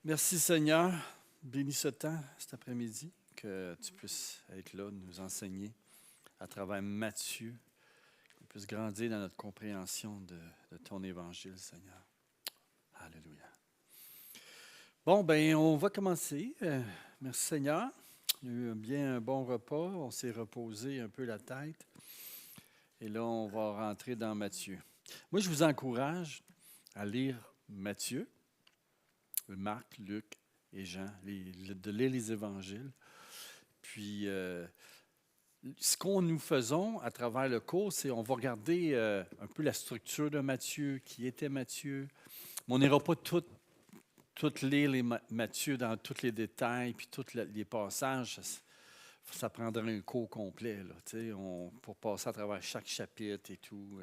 Merci Seigneur. Bénis ce temps cet après-midi, que tu puisses être là, nous enseigner à travers Matthieu, qu'on puisse grandir dans notre compréhension de ton évangile, Seigneur. Alléluia. Bon, ben, on va commencer. Merci Seigneur. On a eu bien un bon repas. On s'est reposé un peu la tête. Et là, on va rentrer dans Matthieu. Moi, je vous encourage à lire Matthieu, Marc, Luc et Jean, de lire les évangiles. Puis, ce qu'on nous faisons à travers le cours, c'est on va regarder un peu la structure de Matthieu, qui était Matthieu. Mais on n'ira pas tout lire Matthieu dans tous les détails, puis tous les passages. Ça prendrait un cours complet là, pour passer à travers chaque chapitre et tout.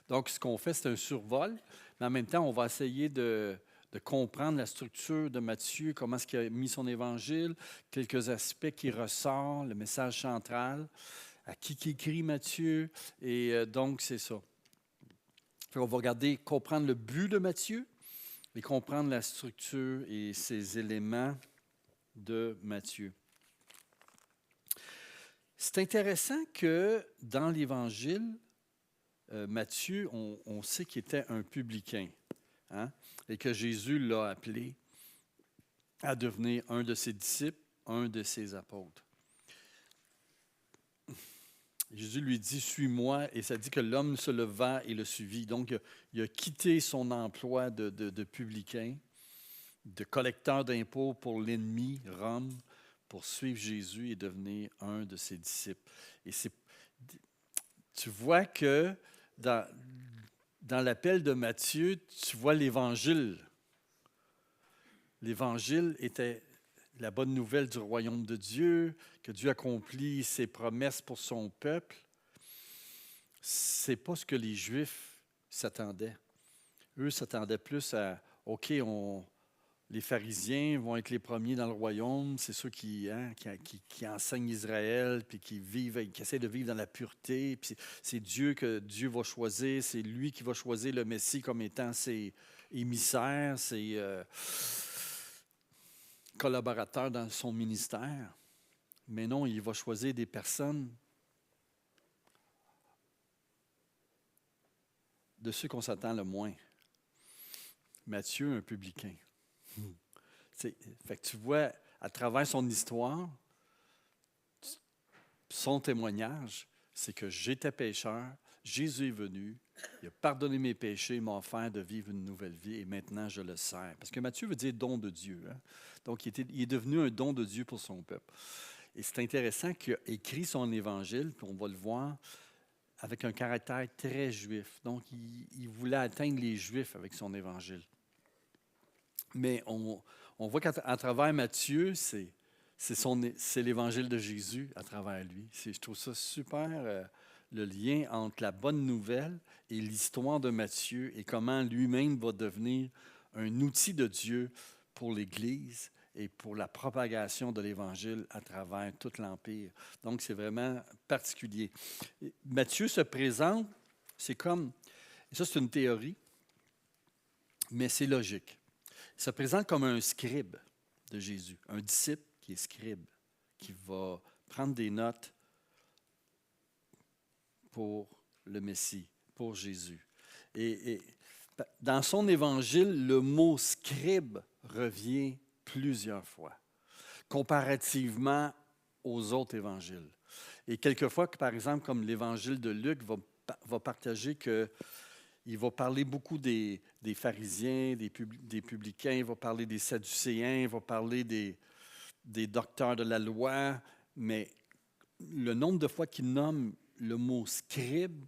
Donc, ce qu'on fait, c'est un survol, mais en même temps, on va essayer de comprendre la structure de Matthieu, comment est-ce qu'il a mis son évangile, quelques aspects qui ressortent, le message central, à qui écrit Matthieu, et donc c'est ça. On va regarder, comprendre le but de Matthieu, et comprendre la structure et ses éléments de Matthieu. C'est intéressant que dans l'Évangile, Matthieu, on sait qu'il était un publicain, hein, et que Jésus l'a appelé à devenir un de ses disciples, un de ses apôtres. Jésus lui dit « Suis-moi » et ça dit que l'homme se leva et le suivit. Donc, il a quitté son emploi de publicain, de collecteur d'impôts pour l'ennemi, Rome, pour suivre Jésus et devenir un de ses disciples. Et tu vois que dans l'appel de Matthieu, tu vois l'Évangile. L'Évangile était la bonne nouvelle du royaume de Dieu, que Dieu accomplit ses promesses pour son peuple. C'est pas ce que les Juifs s'attendaient. Eux s'attendaient plus à, OK, les pharisiens vont être les premiers dans le royaume, c'est ceux qui enseignent Israël, puis qui essaient de vivre dans la pureté, puis c'est Dieu que Dieu va choisir, c'est lui qui va choisir le Messie comme étant ses émissaires, ses collaborateurs dans son ministère. Mais non, il va choisir des personnes de ceux qu'on s'attend le moins. Matthieu, un publicain. Fait que tu vois, à travers son histoire, son témoignage, c'est que j'étais pécheur, Jésus est venu, il a pardonné mes péchés, m'a offert de vivre une nouvelle vie et maintenant je le sers. Parce que Matthieu veut dire don de Dieu. Hein? Donc, il est devenu un don de Dieu pour son peuple. Et c'est intéressant qu'il a écrit son évangile, puis on va le voir, avec un caractère très juif. Donc, il voulait atteindre les Juifs avec son évangile. Mais on voit qu'à travers Matthieu, c'est l'évangile de Jésus à travers lui. Je trouve ça super, le lien entre la bonne nouvelle et l'histoire de Matthieu et comment lui-même va devenir un outil de Dieu pour l'Église et pour la propagation de l'Évangile à travers tout l'Empire. Donc, c'est vraiment particulier. Matthieu se présente, c'est comme, et ça c'est une théorie, mais c'est logique. Il se présente comme un scribe de Jésus, un disciple qui est scribe, qui va prendre des notes pour le Messie, pour Jésus. Et dans son évangile, le mot scribe revient plusieurs fois, comparativement aux autres évangiles. Et quelquefois, par exemple, comme l'évangile de Luc va partager que il va parler beaucoup des pharisiens, des publicains, il va parler des sadducéens, il va parler des docteurs de la loi, mais le nombre de fois qu'il nomme le mot scribe,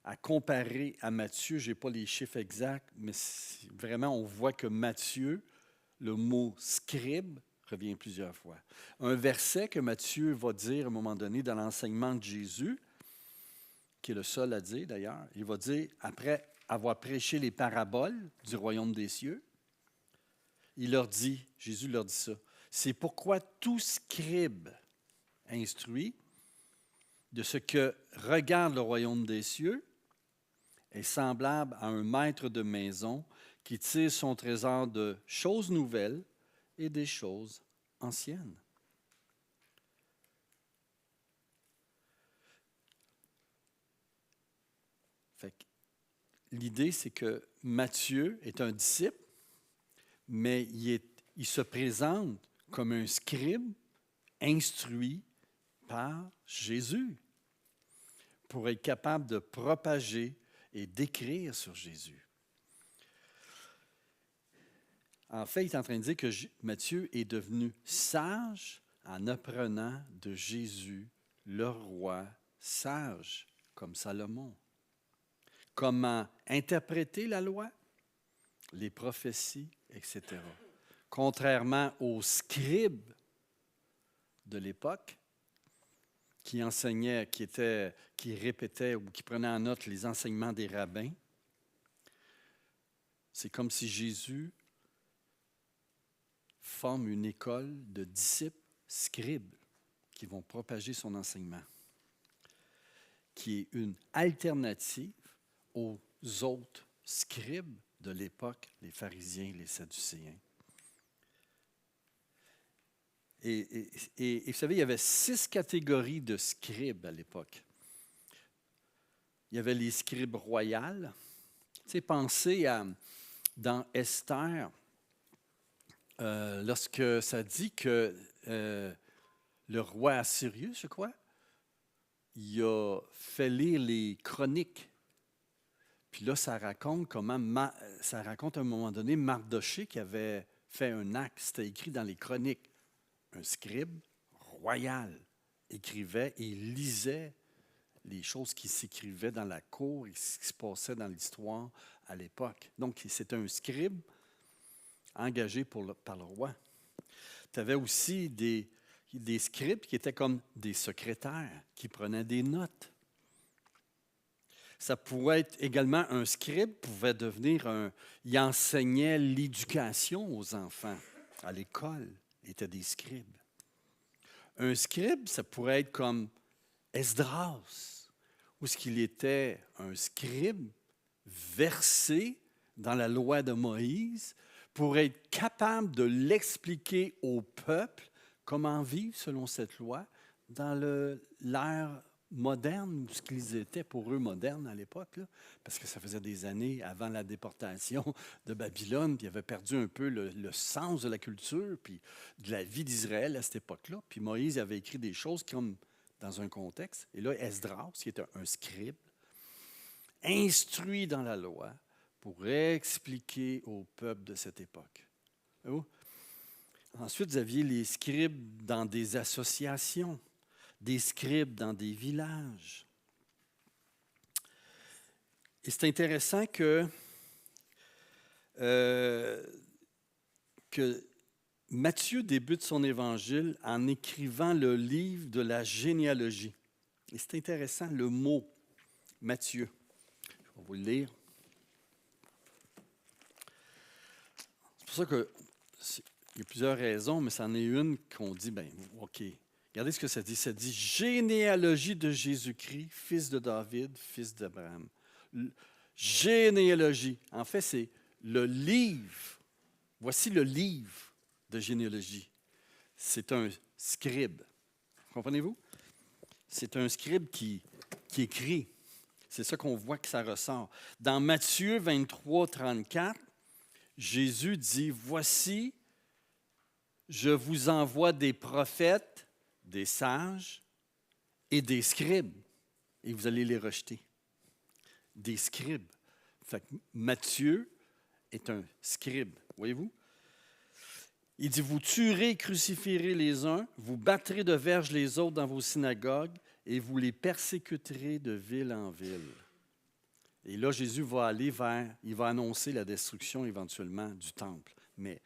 à comparer à Matthieu, je n'ai pas les chiffres exacts, mais vraiment, on voit que Matthieu, le mot scribe, revient plusieurs fois. Un verset que Matthieu va dire à un moment donné dans l'enseignement de Jésus, qui est le seul à dire d'ailleurs, il va dire, après avoir prêché les paraboles du royaume des cieux, Jésus leur dit ça, c'est pourquoi tout scribe instruit de ce que regarde le royaume des cieux est semblable à un maître de maison qui tire son trésor de choses nouvelles et des choses anciennes. Fait que l'idée, c'est que Matthieu est un disciple, mais il se présente comme un scribe instruit par Jésus pour être capable de propager et d'écrire sur Jésus. En fait, il est en train de dire que Matthieu est devenu sage en apprenant de Jésus, le roi sage, comme Salomon. Comment interpréter la loi, les prophéties, etc. Contrairement aux scribes de l'époque, qui enseignaient, qui répétaient ou qui prenaient en note les enseignements des rabbins, c'est comme si Jésus forme une école de disciples scribes qui vont propager son enseignement, qui est une alternative aux autres scribes de l'époque, les pharisiens, les sadducéens. Et vous savez, il y avait 6 catégories de scribes à l'époque. Il y avait les scribes royales. Tu sais, pensez dans Esther, lorsque ça dit que le roi Assyrus, je crois, il a fait lire les chroniques. Puis là, ça raconte à un moment donné Mardoché qui avait fait un acte. C'était écrit dans les chroniques. Un scribe royal écrivait et lisait les choses qui s'écrivaient dans la cour et ce qui se passait dans l'histoire à l'époque. Donc, c'était un scribe engagé par le roi. Tu avais aussi des scribes qui étaient comme des secrétaires, qui prenaient des notes. Ça pouvait être également un scribe, pouvait devenir il enseignait l'éducation aux enfants à l'école. Étaient des scribes. Un scribe, ça pourrait être comme Esdras, où ce qu'il était un scribe versé dans la loi de Moïse pour être capable de l'expliquer au peuple comment vivre selon cette loi dans l'ère moderne, ou ce qu'ils étaient pour eux modernes à l'époque, là, parce que ça faisait des années avant la déportation de Babylone, puis ils avaient perdu un peu le sens de la culture, puis de la vie d'Israël à cette époque-là. Puis Moïse avait écrit des choses comme dans un contexte. Et là, Esdras, qui était un scribe, instruit dans la loi pour expliquer au peuple de cette époque. Ensuite, vous aviez les scribes dans des associations, des scribes dans des villages. Et c'est intéressant que Matthieu débute son évangile en écrivant le livre de la généalogie. Et c'est intéressant, le mot Matthieu. Je vais vous le lire. C'est pour ça qu'il y a plusieurs raisons, mais c'en est une qu'on dit, OK. Regardez ce que ça dit. Ça dit généalogie de Jésus-Christ, fils de David, fils d'Abraham. Généalogie. En fait, c'est le livre. Voici le livre de généalogie. C'est un scribe. Comprenez-vous? C'est un scribe qui écrit. C'est ça qu'on voit que ça ressort. Dans Matthieu 23, 34, Jésus dit, « Voici, je vous envoie des prophètes, des sages et des scribes, et vous allez les rejeter. » Des scribes. Fait que Matthieu est un scribe, voyez-vous? Il dit, « Vous tuerez et crucifierez les uns, vous battrez de verges les autres dans vos synagogues, et vous les persécuterez de ville en ville. » Et là, Jésus va il va annoncer la destruction éventuellement du temple. Mais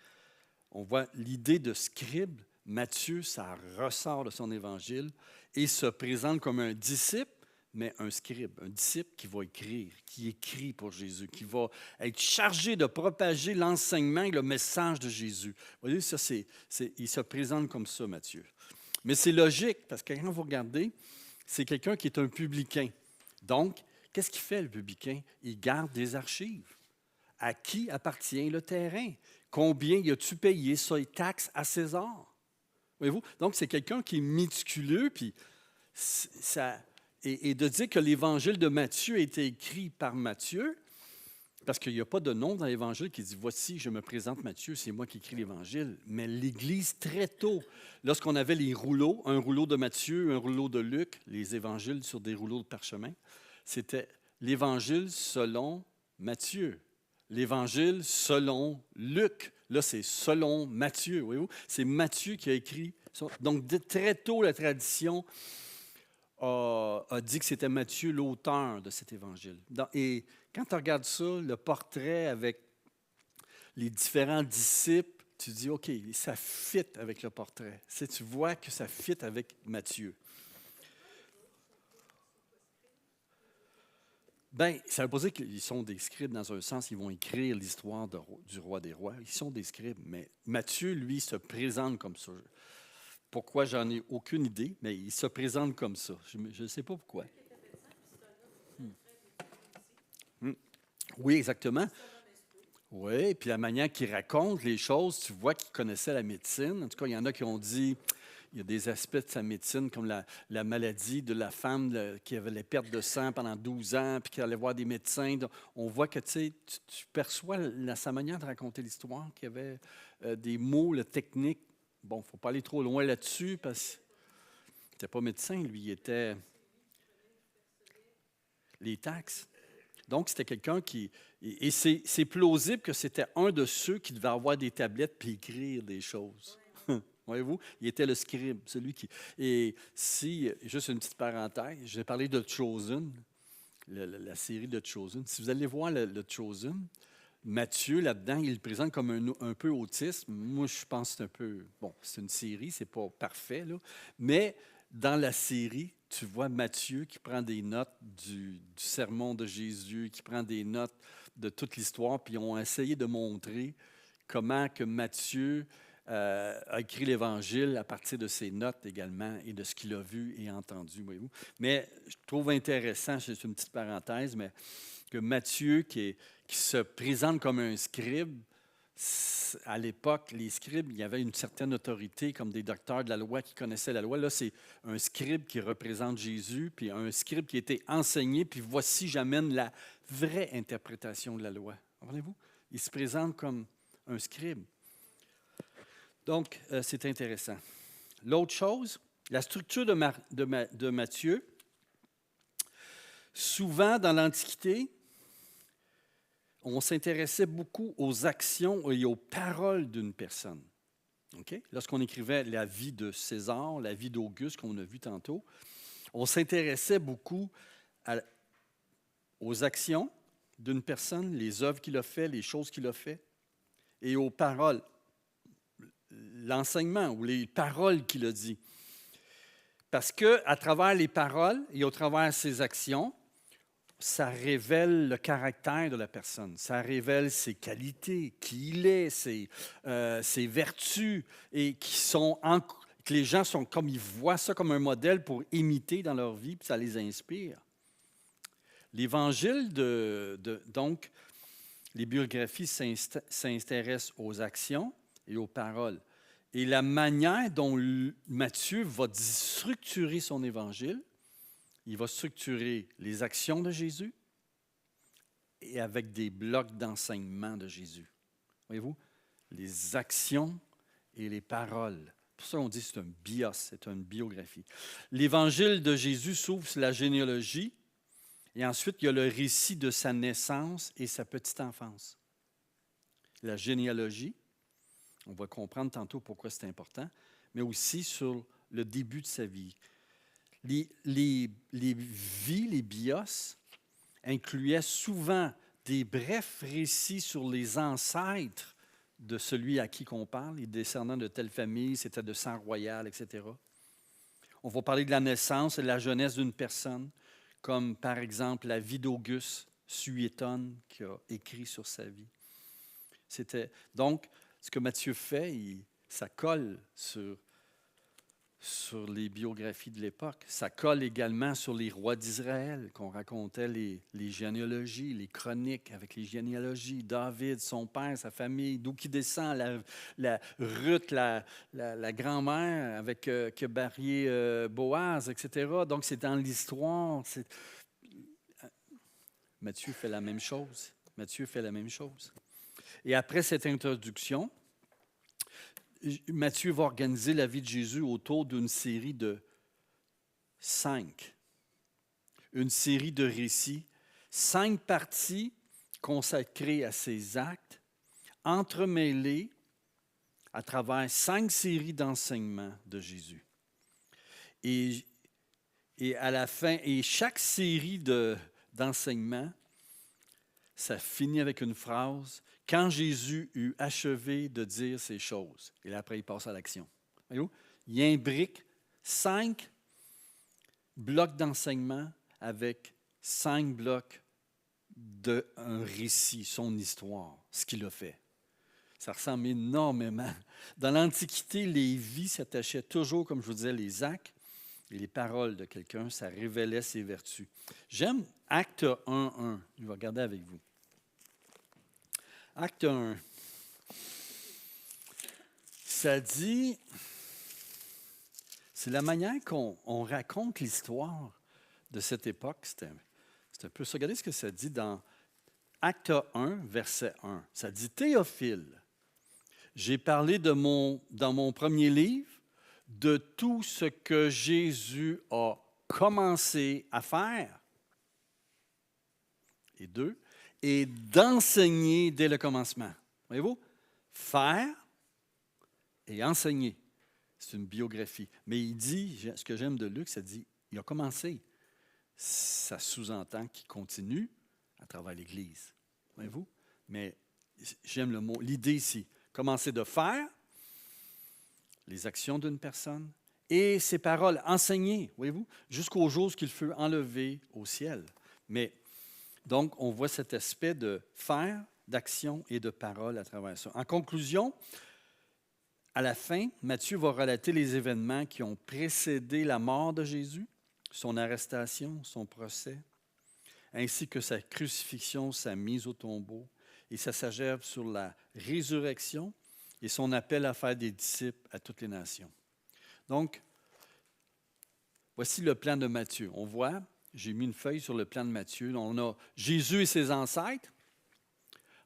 on voit l'idée de scribe, Matthieu, ça ressort de son évangile et se présente comme un disciple, mais un scribe, un disciple qui va écrire, qui écrit pour Jésus, qui va être chargé de propager l'enseignement et le message de Jésus. Vous voyez, ça, il se présente comme ça, Matthieu. Mais c'est logique, parce que quand vous regardez, c'est quelqu'un qui est un publicain, donc Qu'est-ce qu'il fait, le publicain? Il garde des archives. À qui appartient le terrain? Combien y a-tu payé ça, taxes à César? Voyez-vous? Donc, c'est quelqu'un qui est méticuleux, puis ça, et de dire que l'Évangile de Matthieu a été écrit par Matthieu, parce qu'il n'y a pas de nom dans l'Évangile qui dit « Voici, je me présente Matthieu, c'est moi qui écris l'Évangile ». Mais l'Église, très tôt, lorsqu'on avait les rouleaux, un rouleau de Matthieu, un rouleau de Luc, les Évangiles sur des rouleaux de parchemin, c'était l'Évangile selon Matthieu. L'Évangile selon Luc. Là, c'est selon Matthieu, voyez-vous? C'est Matthieu qui a écrit ça. Donc, très tôt, la tradition a dit que c'était Matthieu l'auteur de cet évangile. Et quand tu regardes ça, le portrait avec les différents disciples, tu dis, OK, ça fit avec le portrait. Tu vois que ça fit avec Matthieu. Bien, ça veut pas dire qu'ils sont des scribes dans un sens, ils vont écrire l'histoire du roi des rois. Ils sont des scribes, mais Matthieu, lui, se présente comme ça. Pourquoi, j'en ai aucune idée, mais il se présente comme ça. Je ne sais pas pourquoi. Oui, exactement. Oui, puis la manière qu'il raconte les choses, tu vois qu'il connaissait la médecine. En tout cas, il y en a qui ont dit, il y a des aspects de sa médecine, comme la maladie de la femme qui avait les pertes de sang pendant 12 ans, puis qui allait voir des médecins. Donc, on voit que tu perçois sa manière de raconter l'histoire, qu'il y avait des mots, la technique. Bon, il ne faut pas aller trop loin là-dessus, parce qu'il n'était pas médecin, lui, il était les taxes. Donc, c'était quelqu'un qui... Et c'est plausible que c'était un de ceux qui devait avoir des tablettes puis écrire des choses. Voyez-vous? Il était le scribe, celui qui... Et si, juste une petite parenthèse, je vais parler de Chosen, la série de Chosen. Si vous allez voir le Chosen, Matthieu, là-dedans, il le présente comme un peu autiste. Moi, je pense que c'est un peu... Bon, c'est une série, c'est pas parfait, là. Mais dans la série, tu vois Matthieu qui prend des notes du sermon de Jésus, qui prend des notes de toute l'histoire, puis ils ont essayé de montrer comment que Matthieu a écrit l'Évangile à partir de ses notes également et de ce qu'il a vu et entendu, voyez-vous. Mais je trouve intéressant, c'est une petite parenthèse, mais que Matthieu, qui se présente comme un scribe, à l'époque, les scribes, il y avait une certaine autorité, comme des docteurs de la loi qui connaissaient la loi. Là, c'est un scribe qui représente Jésus, puis un scribe qui a été enseigné, puis voici, j'amène la vraie interprétation de la loi. Comprenez-vous? Il se présente comme un scribe. Donc, c'est intéressant. L'autre chose, la structure de Matthieu, souvent dans l'Antiquité, on s'intéressait beaucoup aux actions et aux paroles d'une personne. Okay? Lorsqu'on écrivait la vie de César, la vie d'Auguste, qu'on a vu tantôt, on s'intéressait beaucoup aux actions d'une personne, les œuvres qu'il a fait, les choses qu'il a fait, et aux paroles, l'enseignement ou les paroles qu'il a dit. Parce qu'à travers les paroles et au travers ses actions, ça révèle le caractère de la personne, ça révèle ses qualités, qui il est, ses vertus, et que les gens sont comme ils voient ça comme un modèle pour imiter dans leur vie, puis ça les inspire. L'Évangile, donc, les biographies s'intéressent aux actions et aux paroles. Et la manière dont Matthieu va structurer son Évangile, il va structurer les actions de Jésus et avec des blocs d'enseignement de Jésus. Voyez-vous? Les actions et les paroles. Pour ça, on dit que c'est un bios, c'est une biographie. L'Évangile de Jésus s'ouvre sur la généalogie et ensuite, il y a le récit de sa naissance et sa petite enfance. La généalogie, on va comprendre tantôt pourquoi c'est important, mais aussi sur le début de sa vie. Les vies, les bios, incluaient souvent des brefs récits sur les ancêtres de celui à qui on parle, les descendants de telle famille, c'était de sang royal, etc. On va parler de la naissance et de la jeunesse d'une personne, comme par exemple la vie d'Auguste Suétone qui a écrit sur sa vie. Donc, ce que Matthieu fait, ça colle sur sur les biographies de l'époque. Ça colle également sur les rois d'Israël, qu'on racontait les généalogies, les chroniques avec les généalogies. David, son père, sa famille, d'où qui descend, Ruth, la grand-mère avec qui a marié Boaz, etc. Donc, c'est dans l'histoire. Matthieu fait la même chose. Matthieu fait la même chose. Et après cette introduction, Matthieu va organiser la vie de Jésus autour d'une série de 5. Une série de récits, 5 parties consacrées à ses actes, entremêlées à travers 5 séries d'enseignements de Jésus. Et à la fin, et chaque série d'enseignements, ça finit avec une phrase. Quand Jésus eut achevé de dire ces choses, et là, après, il passe à l'action. Voyez-vous? Il imbrique 5 blocs d'enseignement avec 5 blocs d'un récit, son histoire, ce qu'il a fait. Ça ressemble énormément. Dans l'Antiquité, les vies s'attachaient toujours, comme je vous disais, les actes et les paroles de quelqu'un, ça révélait ses vertus. J'aime Acte 1.1. Je vais regarder avec vous. Acte 1. Ça dit, c'est la manière qu'on raconte l'histoire de cette époque. C'est un peu ça. Regardez ce que ça dit dans Acte 1, verset 1. Ça dit, Théophile, j'ai parlé dans mon premier livre de tout ce que Jésus a commencé à faire. Et 2, et d'enseigner dès le commencement. Voyez-vous? Faire et enseigner. C'est une biographie. Mais il dit, ce que j'aime de Luc, ça dit, il a commencé. Ça sous-entend qu'il continue à travers l'Église. Voyez-vous? Mais j'aime le mot, l'idée ici. Commencer de faire les actions d'une personne et ses paroles, enseigner, voyez-vous, jusqu'au jour où il fut enlevé au ciel. Mais donc, on voit cet aspect de faire, d'action et de parole à travers ça. En conclusion, à la fin, Matthieu va relater les événements qui ont précédé la mort de Jésus, son arrestation, son procès, ainsi que sa crucifixion, sa mise au tombeau, et ça s'achève sur la résurrection et son appel à faire des disciples à toutes les nations. Donc, voici le plan de Matthieu. On voit, j'ai mis une feuille sur le plan de Matthieu. On a Jésus et ses ancêtres,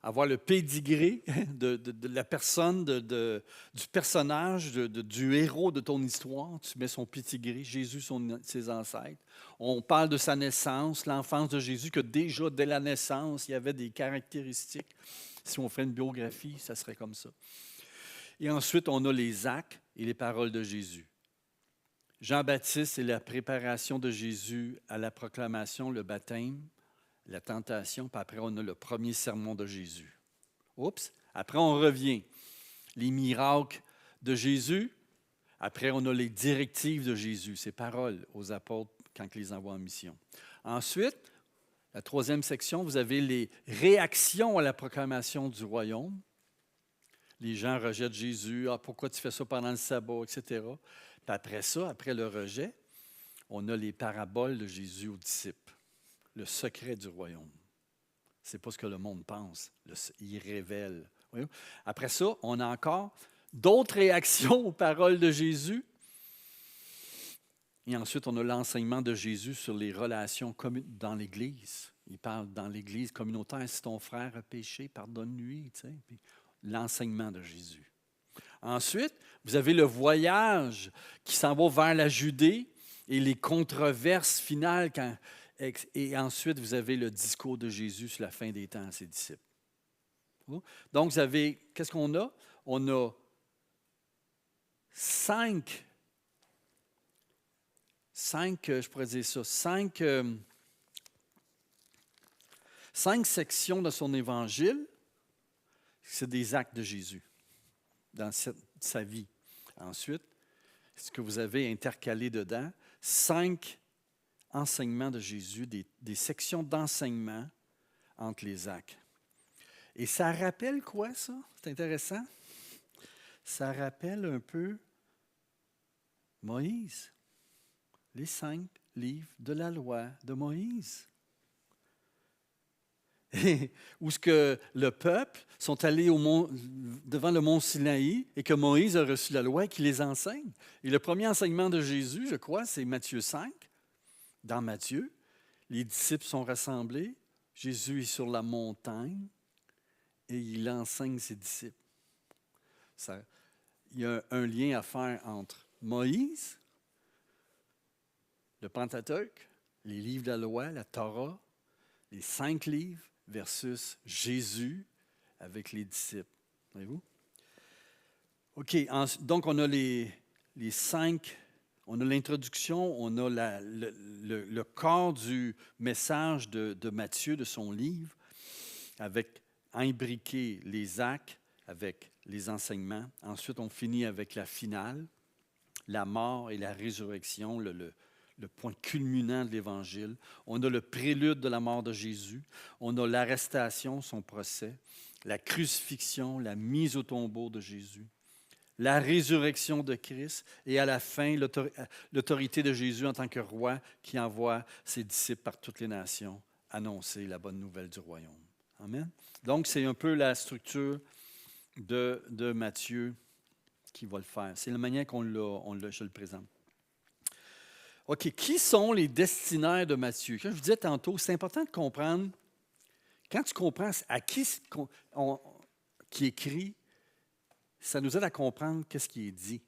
avoir le pédigré de la personne, du personnage, du héros de ton histoire. Tu mets son pédigré, Jésus, ses ancêtres. On parle de sa naissance, l'enfance de Jésus, que déjà dès la naissance, il y avait des caractéristiques. Si on fait une biographie, ça serait comme ça. Et ensuite, on a les actes et les paroles de Jésus. Jean-Baptiste et la préparation de Jésus à la proclamation, le baptême, la tentation, puis après, on a le premier sermon de Jésus. Oups! Après, on revient. Les miracles de Jésus. Après, on a les directives de Jésus, ses paroles aux apôtres quand il les envoie en mission. Ensuite, la troisième section, vous avez les réactions à la proclamation du royaume. Les gens rejettent Jésus. Ah, pourquoi tu fais ça pendant le sabbat, etc. Puis après ça, après le rejet, on a les paraboles de Jésus aux disciples. Le secret du royaume. Ce n'est pas ce que le monde pense. Il révèle. Voyez? Après ça, on a encore d'autres réactions aux paroles de Jésus. Et ensuite, on a l'enseignement de Jésus sur les relations dans l'Église. Il parle dans l'Église communautaire. Si ton frère a péché, pardonne-lui. Tu sais. Puis, l'enseignement de Jésus. Ensuite, vous avez le voyage qui s'en va vers la Judée et les controverses finales. Et ensuite, vous avez le discours de Jésus sur la fin des temps à ses disciples. Donc, vous avez, qu'est-ce qu'on a? On a 5, je pourrais dire ça, 5 sections de son évangile. C'est des actes de Jésus dans sa vie. Ensuite, ce que vous avez intercalé dedans, 5 enseignements de Jésus, des sections d'enseignement entre les actes. Et ça rappelle quoi, ça? C'est intéressant. Ça rappelle un peu Moïse. Les 5 livres de la loi de Moïse. Et où ce que le peuple sont allés devant le mont Sinaï et que Moïse a reçu la loi et qu'il les enseigne. Et le premier enseignement de Jésus, je crois, c'est Matthieu 5. Dans Matthieu, les disciples sont rassemblés. Jésus est sur la montagne et il enseigne ses disciples. Il y a un lien à faire entre Moïse, le Pentateuque, les livres de la loi, la Torah, les 5 livres, versus Jésus avec les disciples. Voyez-vous? OK, donc on a les 5, on a l'introduction, on a le corps du message de Matthieu, de son livre, avec imbriqué les actes, avec les enseignements. Ensuite, on finit avec la finale, la mort et la résurrection, le point culminant de l'Évangile. On a le prélude de la mort de Jésus. On a l'arrestation, son procès, la crucifixion, la mise au tombeau de Jésus, la résurrection de Christ et à la fin, l'autorité de Jésus en tant que roi qui envoie ses disciples par toutes les nations annoncer la bonne nouvelle du royaume. Amen. Donc, c'est un peu la structure de Matthieu qui va le faire. C'est la manière je le présente. OK, qui sont les destinataires de Matthieu? Comme je vous disais tantôt, c'est important de comprendre, quand tu comprends à qui écrit, ça nous aide à comprendre qu'est-ce qui est dit.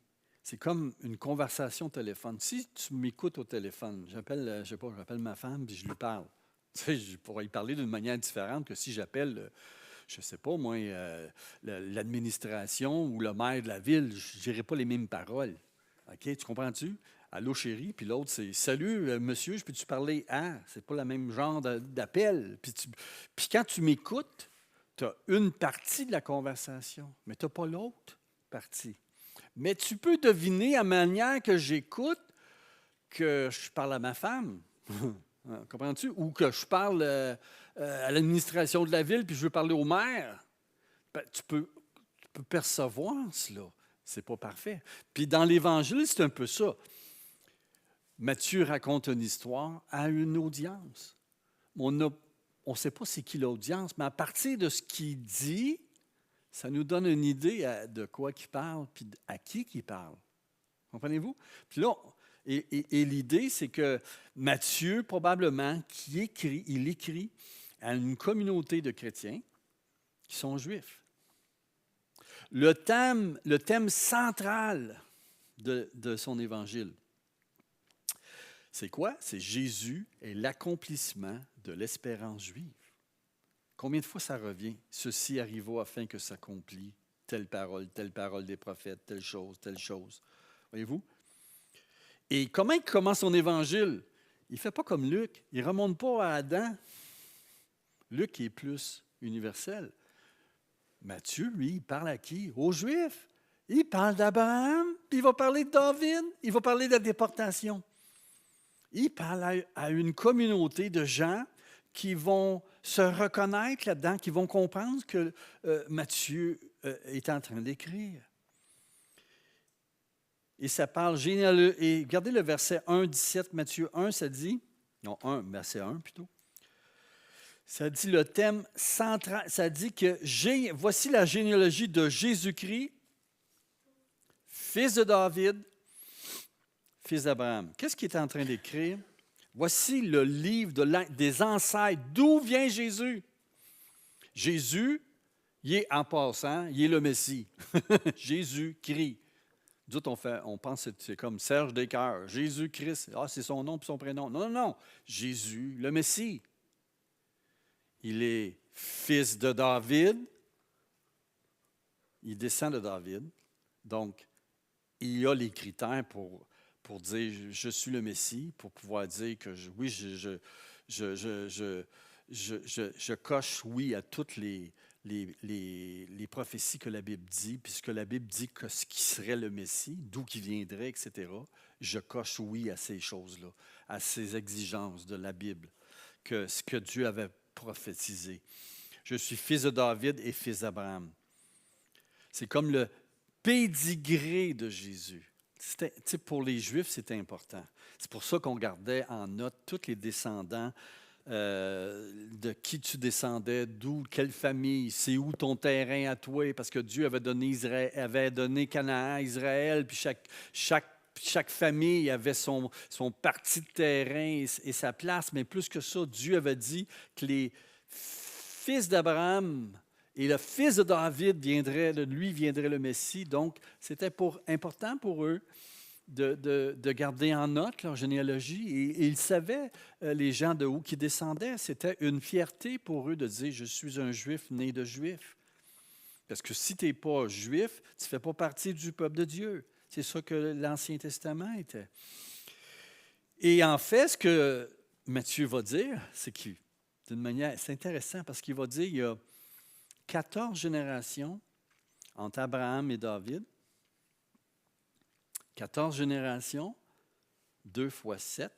C'est comme une conversation au téléphone. Si tu m'écoutes au téléphone, j'appelle ma femme et je lui parle. Tu sais, je pourrais y parler d'une manière différente que si j'appelle, je ne sais pas, moi, l'administration ou le maire de la ville, je ne dirai pas les mêmes paroles. OK, tu comprends-tu? Allô, chérie, puis l'autre, c'est salut, monsieur, je peux-tu parler à? C'est pas le même genre d'appel. Puis quand tu m'écoutes, tu as une partie de la conversation, mais tu n'as pas l'autre partie. Mais tu peux deviner à manière que j'écoute que je parle à ma femme. Comprends-tu? Ou que je parle à l'administration de la ville, puis je veux parler au maire. Ben, tu peux percevoir cela. C'est pas parfait. Puis dans l'Évangile, c'est un peu ça. Matthieu raconte une histoire à une audience. On ne sait pas c'est qui l'audience, mais à partir de ce qu'il dit, ça nous donne une idée de quoi il parle, puis à qui il parle. Comprenez-vous? Puis là, et l'idée, c'est que Matthieu, probablement, il écrit à une communauté de chrétiens qui sont juifs. Le thème central de son évangile, c'est quoi? C'est Jésus et l'accomplissement de l'espérance juive. Combien de fois ça revient? Ceci arriva afin que s'accomplit telle parole des prophètes, telle chose. Voyez-vous? Et comment il commence son évangile? Il ne fait pas comme Luc. Il ne remonte pas à Adam. Luc est plus universel. Matthieu, lui, il parle à qui? Aux Juifs. Il parle d'Abraham, puis il va parler de David, il va parler de la déportation. Il parle à une communauté de gens qui vont se reconnaître là-dedans, qui vont comprendre que Matthieu est en train d'écrire. Et ça parle et regardez le verset 1, 17, Matthieu 1, ça dit, verset 1 plutôt. Ça dit le thème central, ça dit que voici la généalogie de Jésus-Christ, fils de David, fils d'Abraham. Qu'est-ce qu'il est en train d'écrire? Voici le livre des ancêtres. D'où vient Jésus? Jésus, il est en passant, il est le Messie. Jésus-Christ. Nous autres, on pense que c'est comme Serge Descœurs. Jésus-Christ, c'est son nom et son prénom. Non. Jésus, le Messie. Il est fils de David. Il descend de David. Donc, il y a les critères pour dire « je suis le Messie », pour pouvoir dire que je coche oui à toutes les prophéties que la Bible dit, puisque la Bible dit que ce qui serait le Messie, d'où qui viendrait, etc., je coche oui à ces choses-là, à ces exigences de la Bible, que ce que Dieu avait prophétisé. Je suis fils de David et fils d'Abraham. C'est comme le pédigré de Jésus. Pour les Juifs, c'était important. C'est pour ça qu'on gardait en note tous les descendants, de qui tu descendais, d'où, quelle famille, c'est où ton terrain à toi, parce que Dieu avait donné Canaan à Israël, puis chaque famille avait son parti de terrain et sa place, mais plus que ça, Dieu avait dit que les fils d'Abraham et le fils de David de lui viendrait le Messie. Donc, c'était important pour eux de garder en note leur généalogie. Et ils savaient, les gens de où qui descendaient. C'était une fierté pour eux de dire « Je suis un Juif né de Juif ». Parce que si tu n'es pas Juif, tu ne fais pas partie du peuple de Dieu. C'est ça que l'Ancien Testament était. Et en fait, ce que Matthieu va dire, c'est d'une manière, c'est intéressant parce qu'il va dire qu'il y a 14 générations entre Abraham et David. 14 générations, 2 fois 7,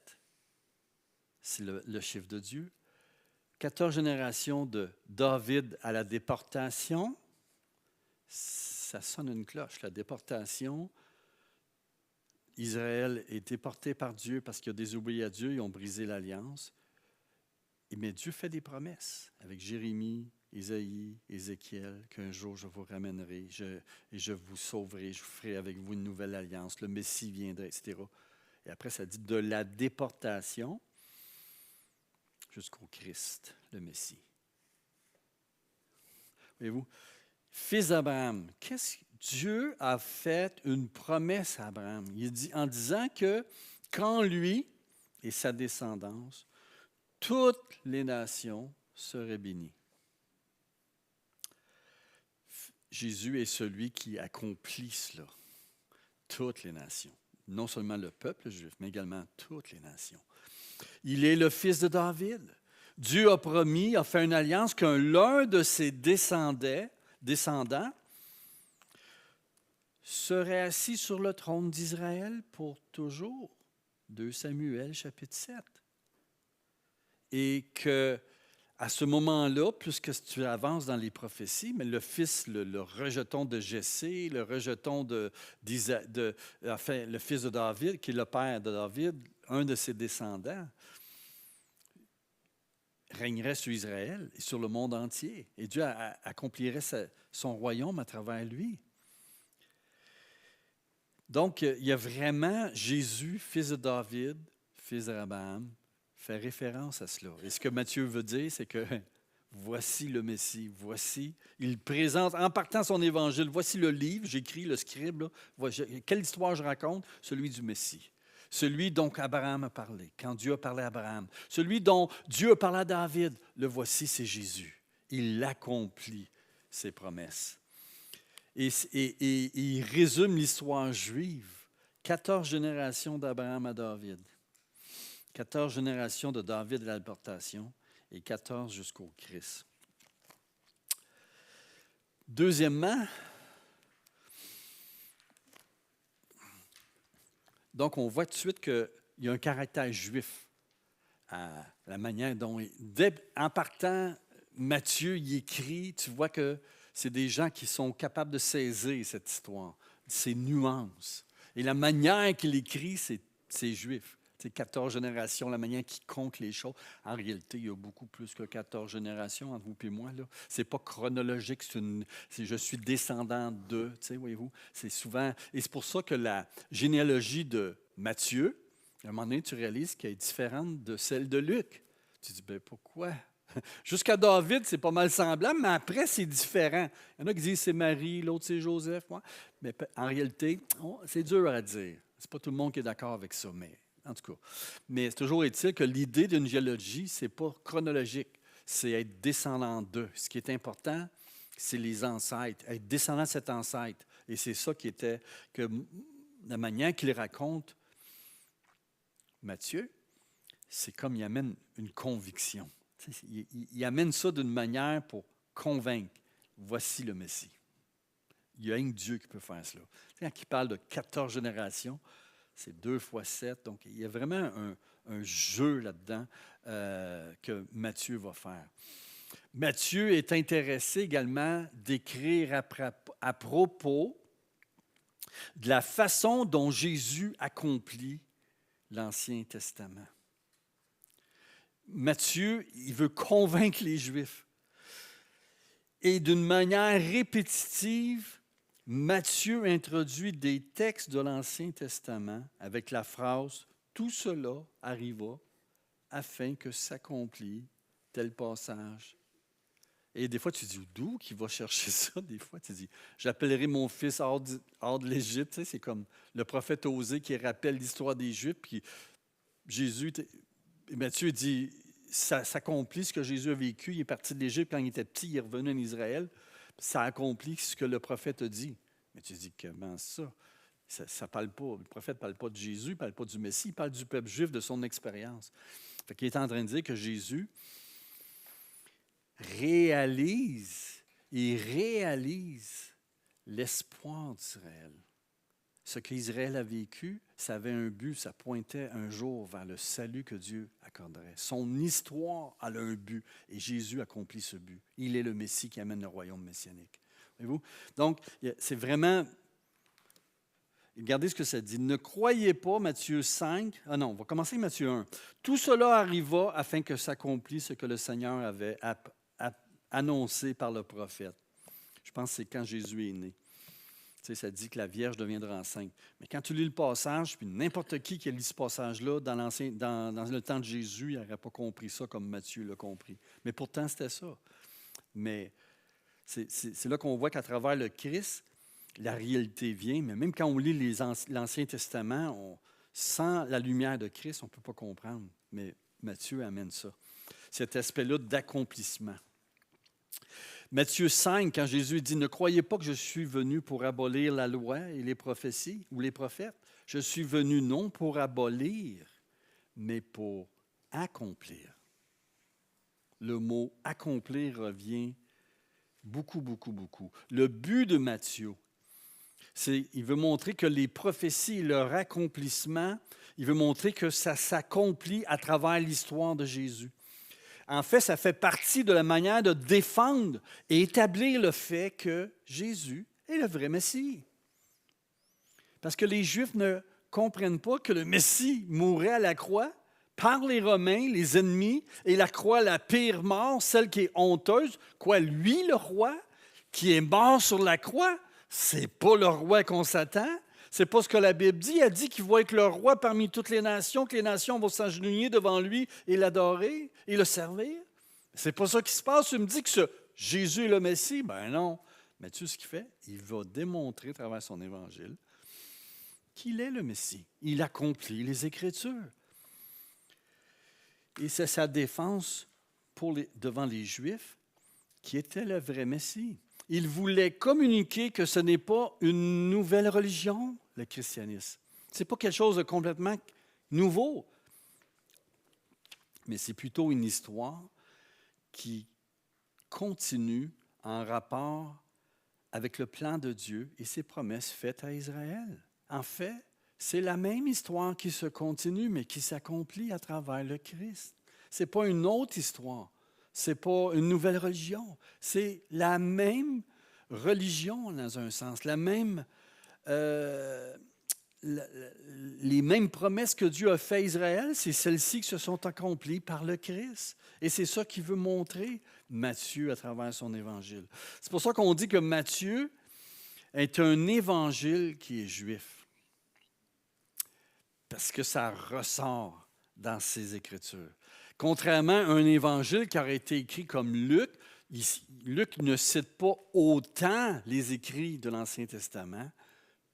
c'est le chiffre de Dieu. 14 générations de David à la déportation, ça sonne une cloche, la déportation. Israël est déporté par Dieu parce qu'il a désobéi à Dieu, ils ont brisé l'alliance. Mais Dieu fait des promesses avec Jérémie, Isaïe, Ézéchiel, qu'un jour je vous ramènerai et je vous sauverai, je ferai avec vous une nouvelle alliance, le Messie viendrait, etc. Et après, ça dit de la déportation jusqu'au Christ, le Messie. Voyez-vous, fils d'Abraham, Dieu a fait une promesse à Abraham. Il dit, en disant que quand lui et sa descendance, toutes les nations seraient bénies. Jésus est celui qui accomplit cela. Toutes les nations. Non seulement le peuple juif, mais également toutes les nations. Il est le fils de David. Dieu a promis, a fait une alliance l'un de ses descendants serait assis sur le trône d'Israël pour toujours. 2 Samuel, chapitre 7. Et qu'à ce moment-là, puisque tu avances dans les prophéties, mais le fils, le rejeton de Jessé, le rejeton le fils de David, qui est le père de David, un de ses descendants, régnerait sur Israël et sur le monde entier. Et Dieu accomplirait son royaume à travers lui. Donc, il y a vraiment Jésus, fils de David, fils d'Abraham, fait référence à cela. Et ce que Matthieu veut dire, c'est que voici le Messie, il présente, en partant son évangile, voici le livre, j'écris, le scribe, quelle histoire je raconte? Celui du Messie. Celui dont Abraham a parlé, quand Dieu a parlé à Abraham. Celui dont Dieu a parlé à David, le voici, c'est Jésus. Il accomplit ses promesses. Et il résume l'histoire juive. 14 générations d'Abraham à David. 14 générations de David à la déportation et 14 jusqu'au Christ. Deuxièmement, donc on voit tout de suite qu'il y a un caractère juif à la manière dont, en partant, Matthieu y écrit, tu vois que c'est des gens qui sont capables de saisir cette histoire, ces nuances. Et la manière qu'il écrit, c'est juif. C'est 14 générations, la manière qu'il compte les choses. En réalité, il y a beaucoup plus que 14 générations entre vous et moi. Ce n'est pas chronologique, c'est je suis descendant de, voyez-vous. C'est souvent, et c'est pour ça que la généalogie de Matthieu, à un moment donné, tu réalises qu'elle est différente de celle de Luc. Tu dis, pourquoi? Jusqu'à David, c'est pas mal semblable, mais après, c'est différent. Il y en a qui disent c'est Marie, l'autre c'est Joseph. Mais en réalité, c'est dur à dire. C'est pas tout le monde qui est d'accord avec ça, mais en tout cas. Mais c'est toujours est-il que l'idée d'une généalogie, c'est pas chronologique. C'est être descendant d'eux. Ce qui est important, c'est les ancêtres, être descendant de cet ancêtre. Et c'est ça qui était, que la manière qu'il raconte Matthieu, c'est comme il amène une conviction. Il amène ça d'une manière pour convaincre. Voici le Messie. Il y a un Dieu qui peut faire cela. Quand il parle de 14 générations, c'est 2 fois 7. Donc, il y a vraiment un jeu là-dedans que Matthieu va faire. Matthieu est intéressé également d'écrire à propos de la façon dont Jésus accomplit l'Ancien Testament. Matthieu, il veut convaincre les Juifs. Et d'une manière répétitive, Matthieu introduit des textes de l'Ancien Testament avec la phrase « Tout cela arriva afin que s'accomplisse tel passage. » Et des fois, tu dis « D'où qu'il va chercher ça? » Des fois, tu dis « J'appellerai mon fils hors de l'Égypte. » Tu sais, c'est comme le prophète Osée qui rappelle l'histoire des Juifs. Puis Jésus, Matthieu dit « Ça s'accomplit ce que Jésus a vécu. Il est parti de l'Égypte quand il était petit, il est revenu en Israël. Ça accomplit ce que le prophète a dit. » Mais tu dis « Comment ça? » Ça parle pas. Le prophète ne parle pas de Jésus, il ne parle pas du Messie, il parle du peuple juif, de son expérience. Fait qu'il est en train de dire que Jésus réalise l'espoir d'Israël. Ce qu'Israël a vécu, ça avait un but, ça pointait un jour vers le salut que Dieu accorderait. Son histoire a un but et Jésus accomplit ce but. Il est le Messie qui amène le royaume messianique. Voyez-vous? Donc, c'est vraiment... Regardez ce que ça dit. Ne croyez pas, Matthieu 5. Ah non, on va commencer avec Matthieu 1. Tout cela arriva afin que s'accomplisse ce que le Seigneur avait annoncé par le prophète. Je pense que c'est quand Jésus est né. Tu sais, ça dit que la Vierge deviendra enceinte. Mais quand tu lis le passage, puis n'importe qui a lu ce passage-là dans le temps de Jésus, il n'aurait pas compris ça comme Matthieu l'a compris. Mais pourtant, c'était ça. Mais c'est là qu'on voit qu'à travers le Christ, la réalité vient. Mais même quand on lit l'Ancien Testament, sans la lumière de Christ, on ne peut pas comprendre. Mais Matthieu amène ça. Cet aspect-là d'accomplissement. Matthieu 5, quand Jésus dit « Ne croyez pas que je suis venu pour abolir la loi et les prophéties ou les prophètes. Je suis venu non pour abolir, mais pour accomplir. » Le mot « accomplir » revient beaucoup, beaucoup, beaucoup. Le but de Matthieu, il veut montrer que les prophéties et leur accomplissement, il veut montrer que ça s'accomplit à travers l'histoire de Jésus. En fait, ça fait partie de la manière de défendre et établir le fait que Jésus est le vrai Messie. Parce que les Juifs ne comprennent pas que le Messie mourrait à la croix par les Romains, les ennemis, et la croix, la pire mort, celle qui est honteuse. Quoi, lui, le roi, qui est mort sur la croix, c'est pas le roi qu'on s'attend. C'est pas ce que la Bible dit. Elle dit qu'il va être le roi parmi toutes les nations, que les nations vont s'agenouiller devant lui et l'adorer et le servir. C'est pas ça qui se passe. Tu me dis que Jésus est le Messie? Ben non. Mais tu sais ce qu'il fait? Il va démontrer à travers son évangile qu'il est le Messie. Il accomplit les Écritures. Et c'est sa défense devant les Juifs qui était le vrai Messie. Il voulait communiquer que ce n'est pas une nouvelle religion, le christianisme. Ce n'est pas quelque chose de complètement nouveau, mais c'est plutôt une histoire qui continue en rapport avec le plan de Dieu et ses promesses faites à Israël. En fait, c'est la même histoire qui se continue, mais qui s'accomplit à travers le Christ. Ce n'est pas une autre histoire. Ce n'est pas une nouvelle religion. C'est la même religion, dans un sens. Les mêmes promesses que Dieu a faites à Israël, c'est celles-ci qui se sont accomplies par le Christ. Et c'est ça qu'il veut montrer Matthieu à travers son évangile. C'est pour ça qu'on dit que Matthieu est un évangile qui est juif. Parce que ça ressort dans ses Écritures. Contrairement à un évangile qui aurait été écrit comme Luc, Luc ne cite pas autant les écrits de l'Ancien Testament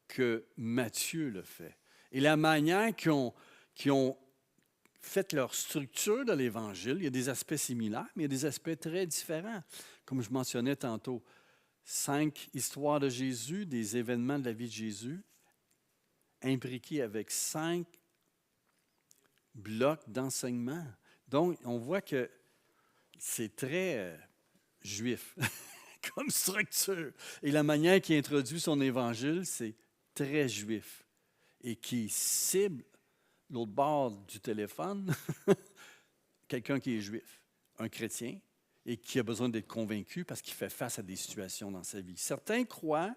que Matthieu le fait. Et la manière qu'ils ont fait leur structure de l'Évangile, il y a des aspects similaires, mais il y a des aspects très différents. Comme je mentionnais tantôt, 5 histoires de Jésus, des événements de la vie de Jésus, imbriqués avec 5 blocs d'enseignement. Donc, on voit que c'est très juif comme structure. Et la manière qu'il introduit son évangile, c'est très juif et qui cible l'autre bord du téléphone, quelqu'un qui est juif, un chrétien, et qui a besoin d'être convaincu parce qu'il fait face à des situations dans sa vie. Certains croient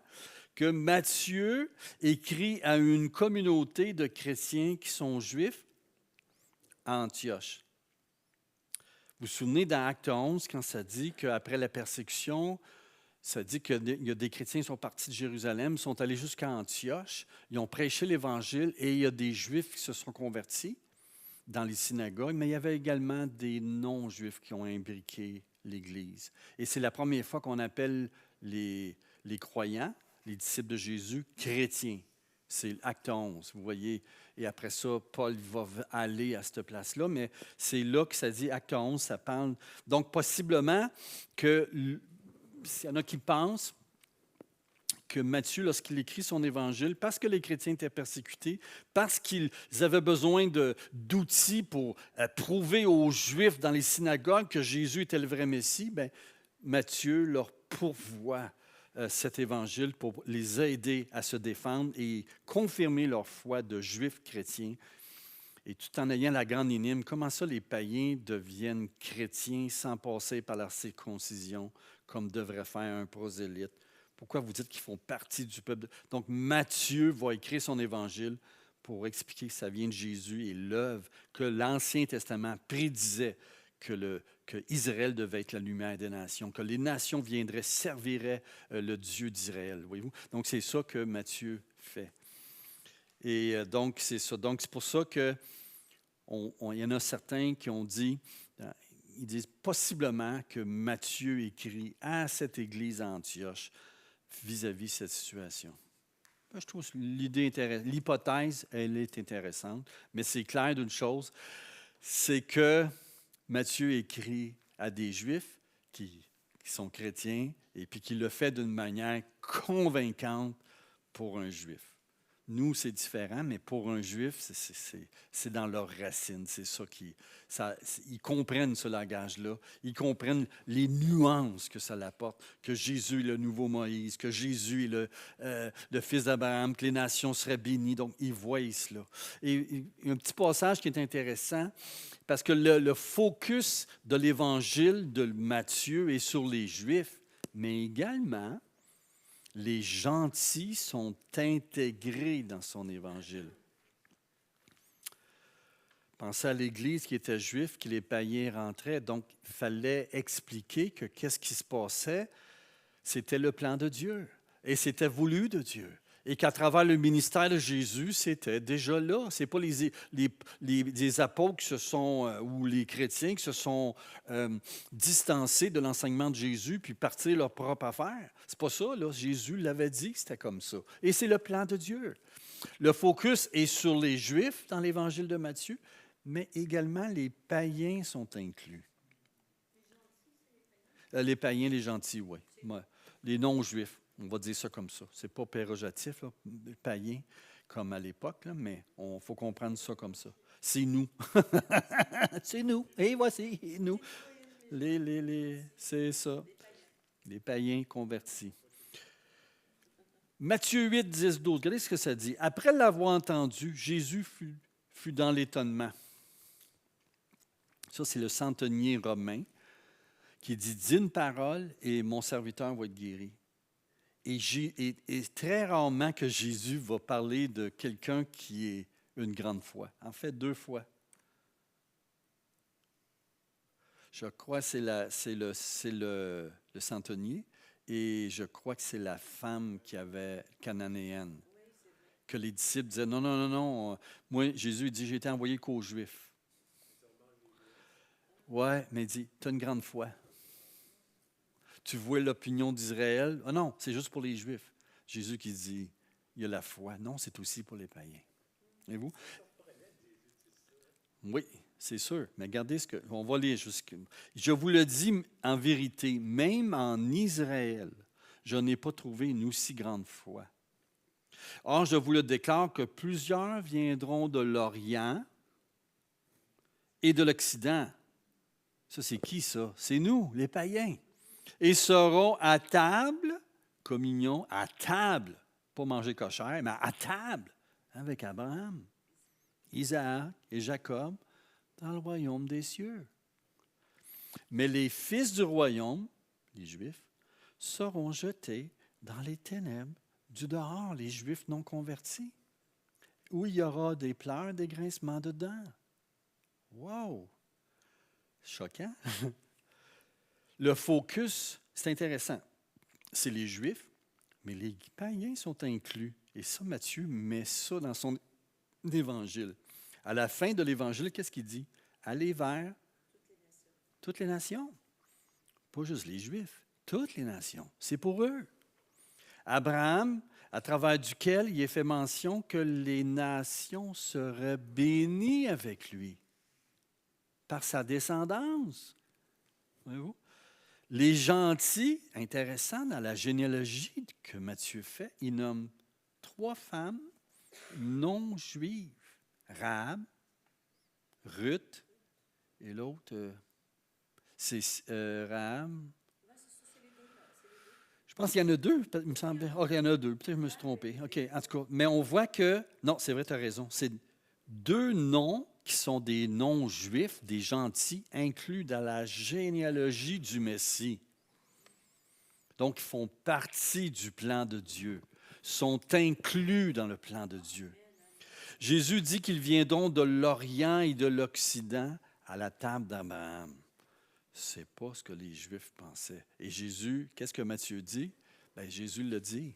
que Matthieu écrit à une communauté de chrétiens qui sont juifs à Antioche. Vous vous souvenez dans Acte 11, quand ça dit qu'après la persécution, ça dit qu'il y a des chrétiens qui sont partis de Jérusalem, sont allés jusqu'à Antioche, ils ont prêché l'Évangile et il y a des Juifs qui se sont convertis dans les synagogues, mais il y avait également des non-Juifs qui ont imbriqué l'Église. Et c'est la première fois qu'on appelle les croyants, les disciples de Jésus, chrétiens. C'est Acte 11, vous voyez. Et après ça, Paul va aller à cette place-là, mais c'est là que ça dit, Acte 11, ça parle. Donc, possiblement que, s'il y en a qui pensent que Matthieu, lorsqu'il écrit son évangile, parce que les chrétiens étaient persécutés, parce qu'ils avaient besoin d'outils pour prouver aux Juifs dans les synagogues que Jésus était le vrai Messie, bien, Matthieu leur pourvoit cet évangile pour les aider à se défendre et confirmer leur foi de Juifs chrétiens. Et tout en ayant la grande énigme, comment ça les païens deviennent chrétiens sans passer par la circoncision, comme devrait faire un prosélyte? Pourquoi vous dites qu'ils font partie du peuple? Donc, Matthieu va écrire son évangile pour expliquer que ça vient de Jésus et l'œuvre que l'Ancien Testament prédisait que Israël devait être la lumière des nations, que les nations viendraient, serviraient le Dieu d'Israël. Voyez-vous? Donc, c'est ça que Matthieu fait. Et donc, c'est ça. Donc, c'est pour ça qu'il y en a certains qui ont dit, ils disent possiblement que Matthieu écrit à cette église à Antioche vis-à-vis de cette situation. Je trouve l'hypothèse, elle est intéressante, mais c'est clair d'une chose, c'est que Matthieu écrit à des Juifs qui sont chrétiens et puis qui le fait d'une manière convaincante pour un Juif. Nous, c'est différent, mais pour un Juif, c'est dans leurs racines. C'est ça ils comprennent ce langage-là. Ils comprennent les nuances que ça apporte, que Jésus est le nouveau Moïse, que Jésus est le fils d'Abraham, que les nations seraient bénies. Donc, ils voient cela. Et il y a un petit passage qui est intéressant, parce que le focus de l'Évangile de Matthieu est sur les Juifs, mais également les gentils sont intégrés dans son évangile. Pensez à l'Église qui était juive, que les païens rentraient. Donc, il fallait expliquer que qu'est-ce qui se passait, c'était le plan de Dieu. Et c'était voulu de Dieu. Et qu'à travers le ministère de Jésus, c'était déjà là. Ce n'est pas les apôtres qui se sont, ou les chrétiens qui se sont distancés de l'enseignement de Jésus puis partir leur propre affaire. C'est pas ça, là. Jésus l'avait dit que c'était comme ça. Et c'est le plan de Dieu. Le focus est sur les Juifs dans l'Évangile de Matthieu, mais également les païens sont inclus. Les païens, les gentils, oui. Les non-juifs. On va dire ça comme ça. Ce n'est pas péjoratif, là, païen, comme à l'époque, là, mais il faut comprendre ça comme ça. C'est nous. C'est nous. Et voici, nous. C'est ça. Les païens convertis. Matthieu 8, 10, 12. Regardez ce que ça dit. Après l'avoir entendu, Jésus fut dans l'étonnement. Ça, c'est le centenier romain qui dit « Dis une parole et mon serviteur va être guéri ». Et très rarement que Jésus va parler de quelqu'un qui est une grande foi. En fait, 2 fois. Je crois que c'est le centenier et je crois que c'est la femme qui avait cananéenne. Que les disciples disaient, non, non, non, non. Moi, Jésus dit, j'ai été envoyé qu'aux Juifs. Ouais, mais il dit, tu as une grande foi. Tu vois l'opinion d'Israël. Ah non, c'est juste pour les Juifs. Jésus qui dit, il y a la foi. Non, c'est aussi pour les païens. Et vous? Oui, c'est sûr. Mais regardez ce que... On va lire jusqu'à... Je vous le dis en vérité, même en Israël, je n'ai pas trouvé une aussi grande foi. Or, je vous le déclare que plusieurs viendront de l'Orient et de l'Occident. Ça, c'est qui ça? C'est nous, les païens. Et seront à table, communion, à table, pas manger cochère, mais à table avec Abraham, Isaac et Jacob dans le royaume des cieux. Mais les fils du royaume, les Juifs, seront jetés dans les ténèbres du dehors, les Juifs non convertis, où il y aura des pleurs, des grincements de dents. Wow! Choquant. Le focus, c'est intéressant. C'est les Juifs, mais les païens sont inclus. Et ça, Matthieu met ça dans son évangile. À la fin de l'évangile, qu'est-ce qu'il dit? Allez vers toutes les nations. Pas juste les Juifs, toutes les nations. C'est pour eux. Abraham, à travers duquel il est fait mention que les nations seraient bénies avec lui par sa descendance. Voyez-vous? Les gentils, intéressant, dans la généalogie que Matthieu fait, il nomme 3 femmes non juives. Rahab, Ruth, et l'autre, c'est Rahab. Je pense qu'il y en a 2, il me semblait. Oh, il y en a 2, peut-être que je me suis trompé. OK, en tout cas, mais on voit que, non, c'est vrai, tu as raison, c'est 2 noms qui sont des noms juifs, des gentils, inclus dans la généalogie du Messie. Donc, ils font partie du plan de Dieu, sont inclus dans le plan de Dieu. Jésus dit qu'il vient donc de l'Orient et de l'Occident à la table d'Abraham. Ce n'est pas ce que les Juifs pensaient. Et Jésus, qu'est-ce que Matthieu dit? Bien, Jésus le dit.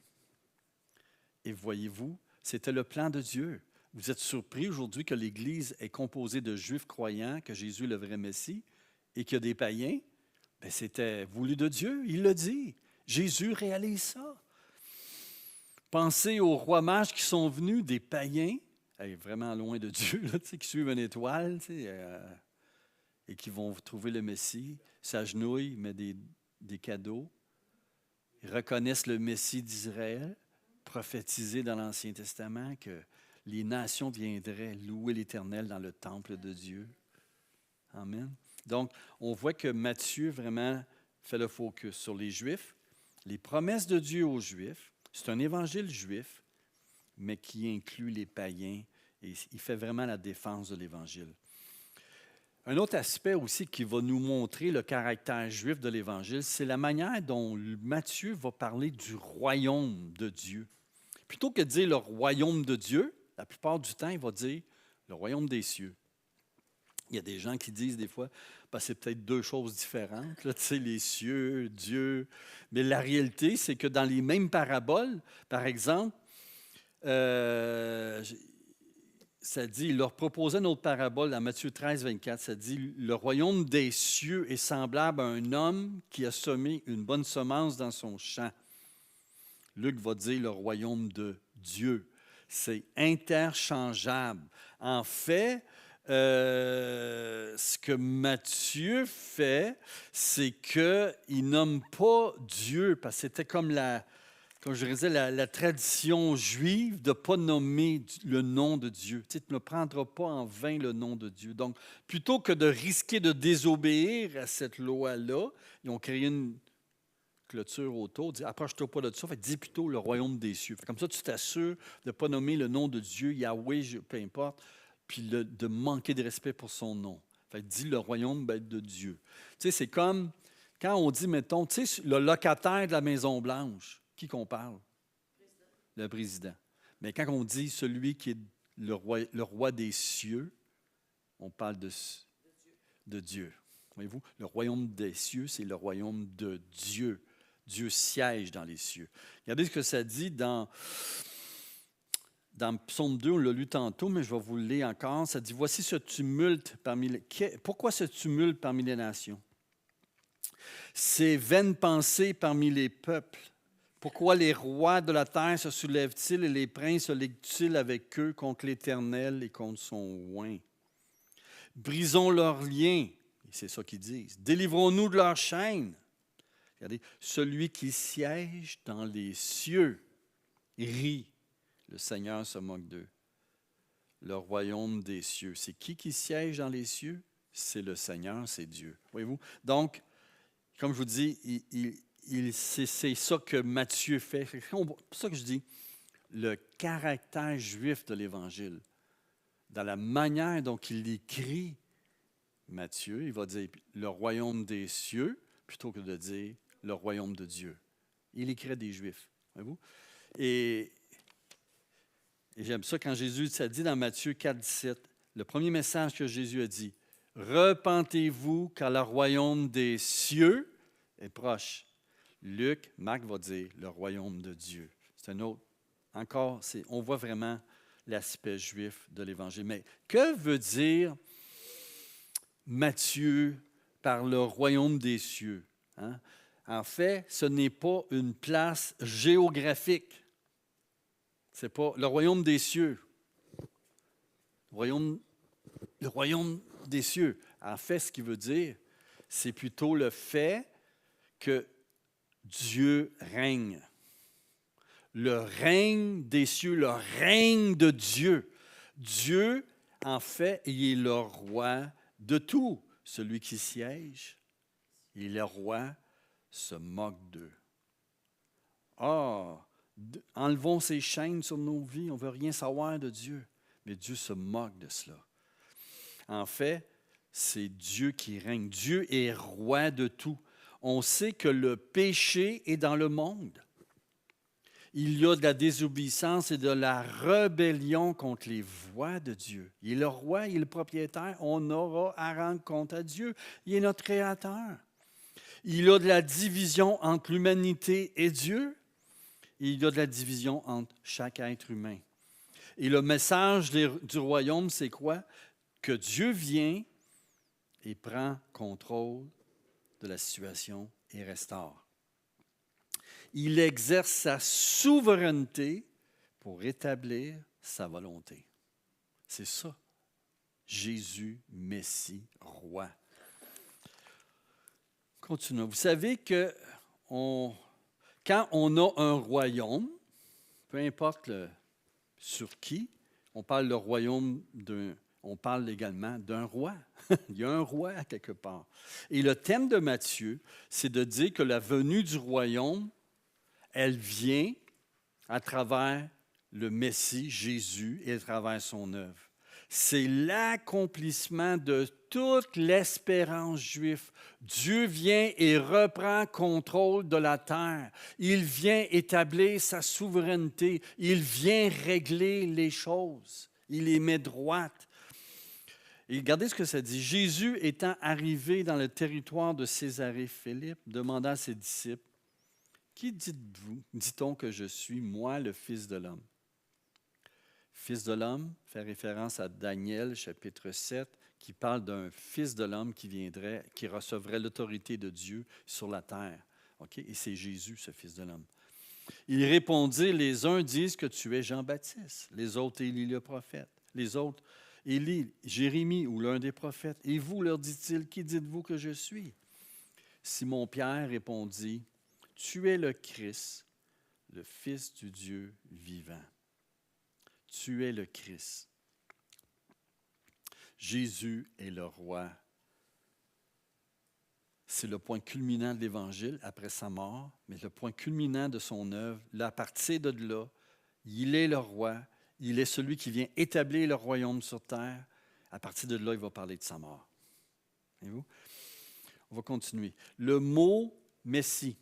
Et voyez-vous, c'était le plan de Dieu. Vous êtes surpris aujourd'hui que l'Église est composée de Juifs croyants, que Jésus est le vrai Messie, et qu'il y a des païens? Bien, c'était voulu de Dieu, il le dit. Jésus réalise ça. Pensez aux rois mages qui sont venus, des païens, vraiment loin de Dieu, là, qui suivent une étoile et qui vont trouver le Messie, s'agenouillent, mettent des cadeaux. Ils reconnaissent le Messie d'Israël, prophétisé dans l'Ancien Testament, que les nations viendraient louer l'Éternel dans le temple de Dieu. Amen. Donc, on voit que Matthieu vraiment fait le focus sur les Juifs, les promesses de Dieu aux Juifs. C'est un évangile juif, mais qui inclut les païens, et il fait vraiment la défense de l'Évangile. Un autre aspect aussi qui va nous montrer le caractère juif de l'Évangile, c'est la manière dont Matthieu va parler du royaume de Dieu. Plutôt que de dire le royaume de Dieu, la plupart du temps, il va dire le royaume des cieux. Il y a des gens qui disent des fois, ben, c'est peut-être 2 choses différentes, là, tu sais, les cieux, Dieu. Mais la réalité, c'est que dans les mêmes paraboles, par exemple, ça dit, il leur proposait une autre parabole dans Matthieu 13, 24. Ça dit, le royaume des cieux est semblable à un homme qui a semé une bonne semence dans son champ. Luc va dire le royaume de Dieu. C'est interchangeable. En fait, ce que Matthieu fait, c'est qu'il nomme pas Dieu, parce que c'était comme je disais, la tradition juive de ne pas nommer le nom de Dieu. Tu ne prendras pas en vain le nom de Dieu. Donc, plutôt que de risquer de désobéir à cette loi-là, ils ont créé une clôture autour, dit approche-toi pas de ça, dis plutôt le royaume des cieux. Comme ça, tu t'assures de ne pas nommer le nom de Dieu, Yahweh, peu importe, puis de manquer de respect pour son nom. Dis le royaume de Dieu. Tu sais, c'est comme quand on dit, mettons, tu sais, le locataire de la Maison-Blanche. Qui qu'on parle? Le président. Mais quand on dit celui qui est le roi des cieux, on parle de Dieu. Voyez-vous, le royaume des cieux, c'est le royaume de Dieu. Dieu siège dans les cieux. Regardez ce que ça dit dans Psaume 2, on l'a lu tantôt, mais je vais vous le lire encore. Ça dit, voici ce tumulte parmi les... Pourquoi ce tumulte parmi les nations? Ces vaines pensées parmi les peuples. Pourquoi les rois de la terre se soulèvent-ils et les princes se liguent-ils avec eux contre l'Éternel et contre son oint? Brisons leurs liens, c'est ça qu'ils disent. Délivrons-nous de leurs chaînes. Regardez, celui qui siège dans les cieux rit. Le Seigneur se moque d'eux. Le royaume des cieux. C'est qui siège dans les cieux? C'est le Seigneur, c'est Dieu. Voyez-vous? Donc, comme je vous dis, c'est ça que Matthieu fait. C'est pour ça que je dis le caractère juif de l'Évangile. Dans la manière dont il écrit Matthieu, il va dire le royaume des cieux plutôt que de dire le royaume de Dieu. Il écrit des Juifs. Voyez-vous? Et j'aime ça quand Jésus, ça dit dans Matthieu 4, 17, le premier message que Jésus a dit, « Repentez-vous car le royaume des cieux est proche. » Marc va dire, « Le royaume de Dieu. » C'est un autre. Encore, on voit vraiment l'aspect juif de l'Évangile. Mais que veut dire Matthieu par le royaume des cieux? Hein? En fait, ce n'est pas une place géographique. Ce n'est pas le royaume des cieux. Le royaume des cieux. En fait, ce qu'il veut dire, c'est plutôt le fait que Dieu règne. Le règne des cieux, le règne de Dieu. Dieu, en fait, il est le roi de tout. Celui qui siège, et le roi se moque d'eux. Ah, enlevons ces chaînes sur nos vies, on ne veut rien savoir de Dieu. Mais Dieu se moque de cela. En fait, c'est Dieu qui règne. Dieu est roi de tout. On sait que le péché est dans le monde. Il y a de la désobéissance et de la rébellion contre les voies de Dieu. Il est le roi, il est le propriétaire. On aura à rendre compte à Dieu. Il est notre créateur. Il y a de la division entre l'humanité et Dieu. Il y a de la division entre chaque être humain. Et le message du royaume, c'est quoi? Que Dieu vient et prend contrôle de la situation et restaure. Il exerce sa souveraineté pour établir sa volonté. C'est ça, Jésus, Messie, roi. Continuons. Vous savez que quand on a un royaume, peu importe sur qui, on parle le royaume on parle également d'un roi. Il y a un roi à quelque part. Et le thème de Matthieu, c'est de dire que la venue du royaume, elle vient à travers le Messie, Jésus, et à travers son œuvre. C'est l'accomplissement de toute l'espérance juive. Dieu vient et reprend contrôle de la terre. Il vient établir sa souveraineté. Il vient régler les choses. Il les met droites. Et regardez ce que ça dit. Jésus étant arrivé dans le territoire de Césarée-Philippe, demanda à ses disciples, « Qui dit-on que je suis, moi, le Fils de l'homme? » Fils de l'homme fait référence à Daniel, chapitre 7, qui parle d'un Fils de l'homme qui viendrait, qui recevrait l'autorité de Dieu sur la terre. Okay? Et c'est Jésus, ce Fils de l'homme. Il répondit, « Les uns disent que tu es Jean-Baptiste, les autres Élie le prophète, les autres Élie, Jérémie ou l'un des prophètes. Et vous, leur dit-il, qui dites-vous que je suis? » Simon-Pierre répondit, « Tu es le Christ, le Fils du Dieu vivant. » Tu es le Christ. Jésus est le roi. C'est le point culminant de l'Évangile après sa mort, mais le point culminant de son œuvre. Là, à partir de là, il est le roi. Il est celui qui vient établir le royaume sur terre. À partir de là, il va parler de sa mort. Voyez-vous? On va continuer. Le mot « Messie ».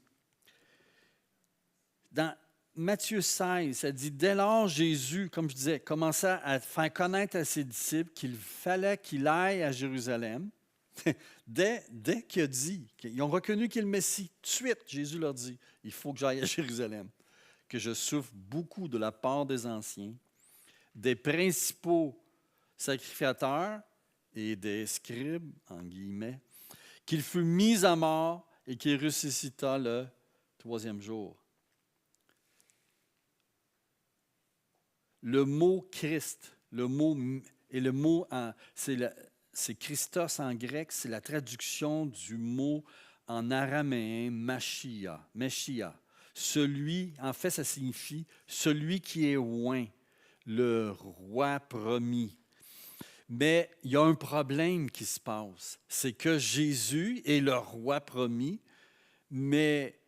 Dans Matthieu 16, ça dit « Dès lors, Jésus, comme je disais, commença à faire connaître à ses disciples qu'il fallait qu'il aille à Jérusalem. » Dès qu'il a dit, ils ont reconnu qu'il est le Messie, tout de suite, Jésus leur dit « Il faut que j'aille à Jérusalem, que je souffre beaucoup de la part des anciens, des principaux sacrificateurs et des scribes, en guillemets, qu'il fut mis à mort et qu'il ressuscita le troisième jour. » Le mot Christ, c'est Christos en grec, c'est la traduction du mot en araméen Mashiach. Celui, en fait, ça signifie celui qui est oint, le roi promis. Mais il y a un problème qui se passe, c'est que Jésus est le roi promis, mais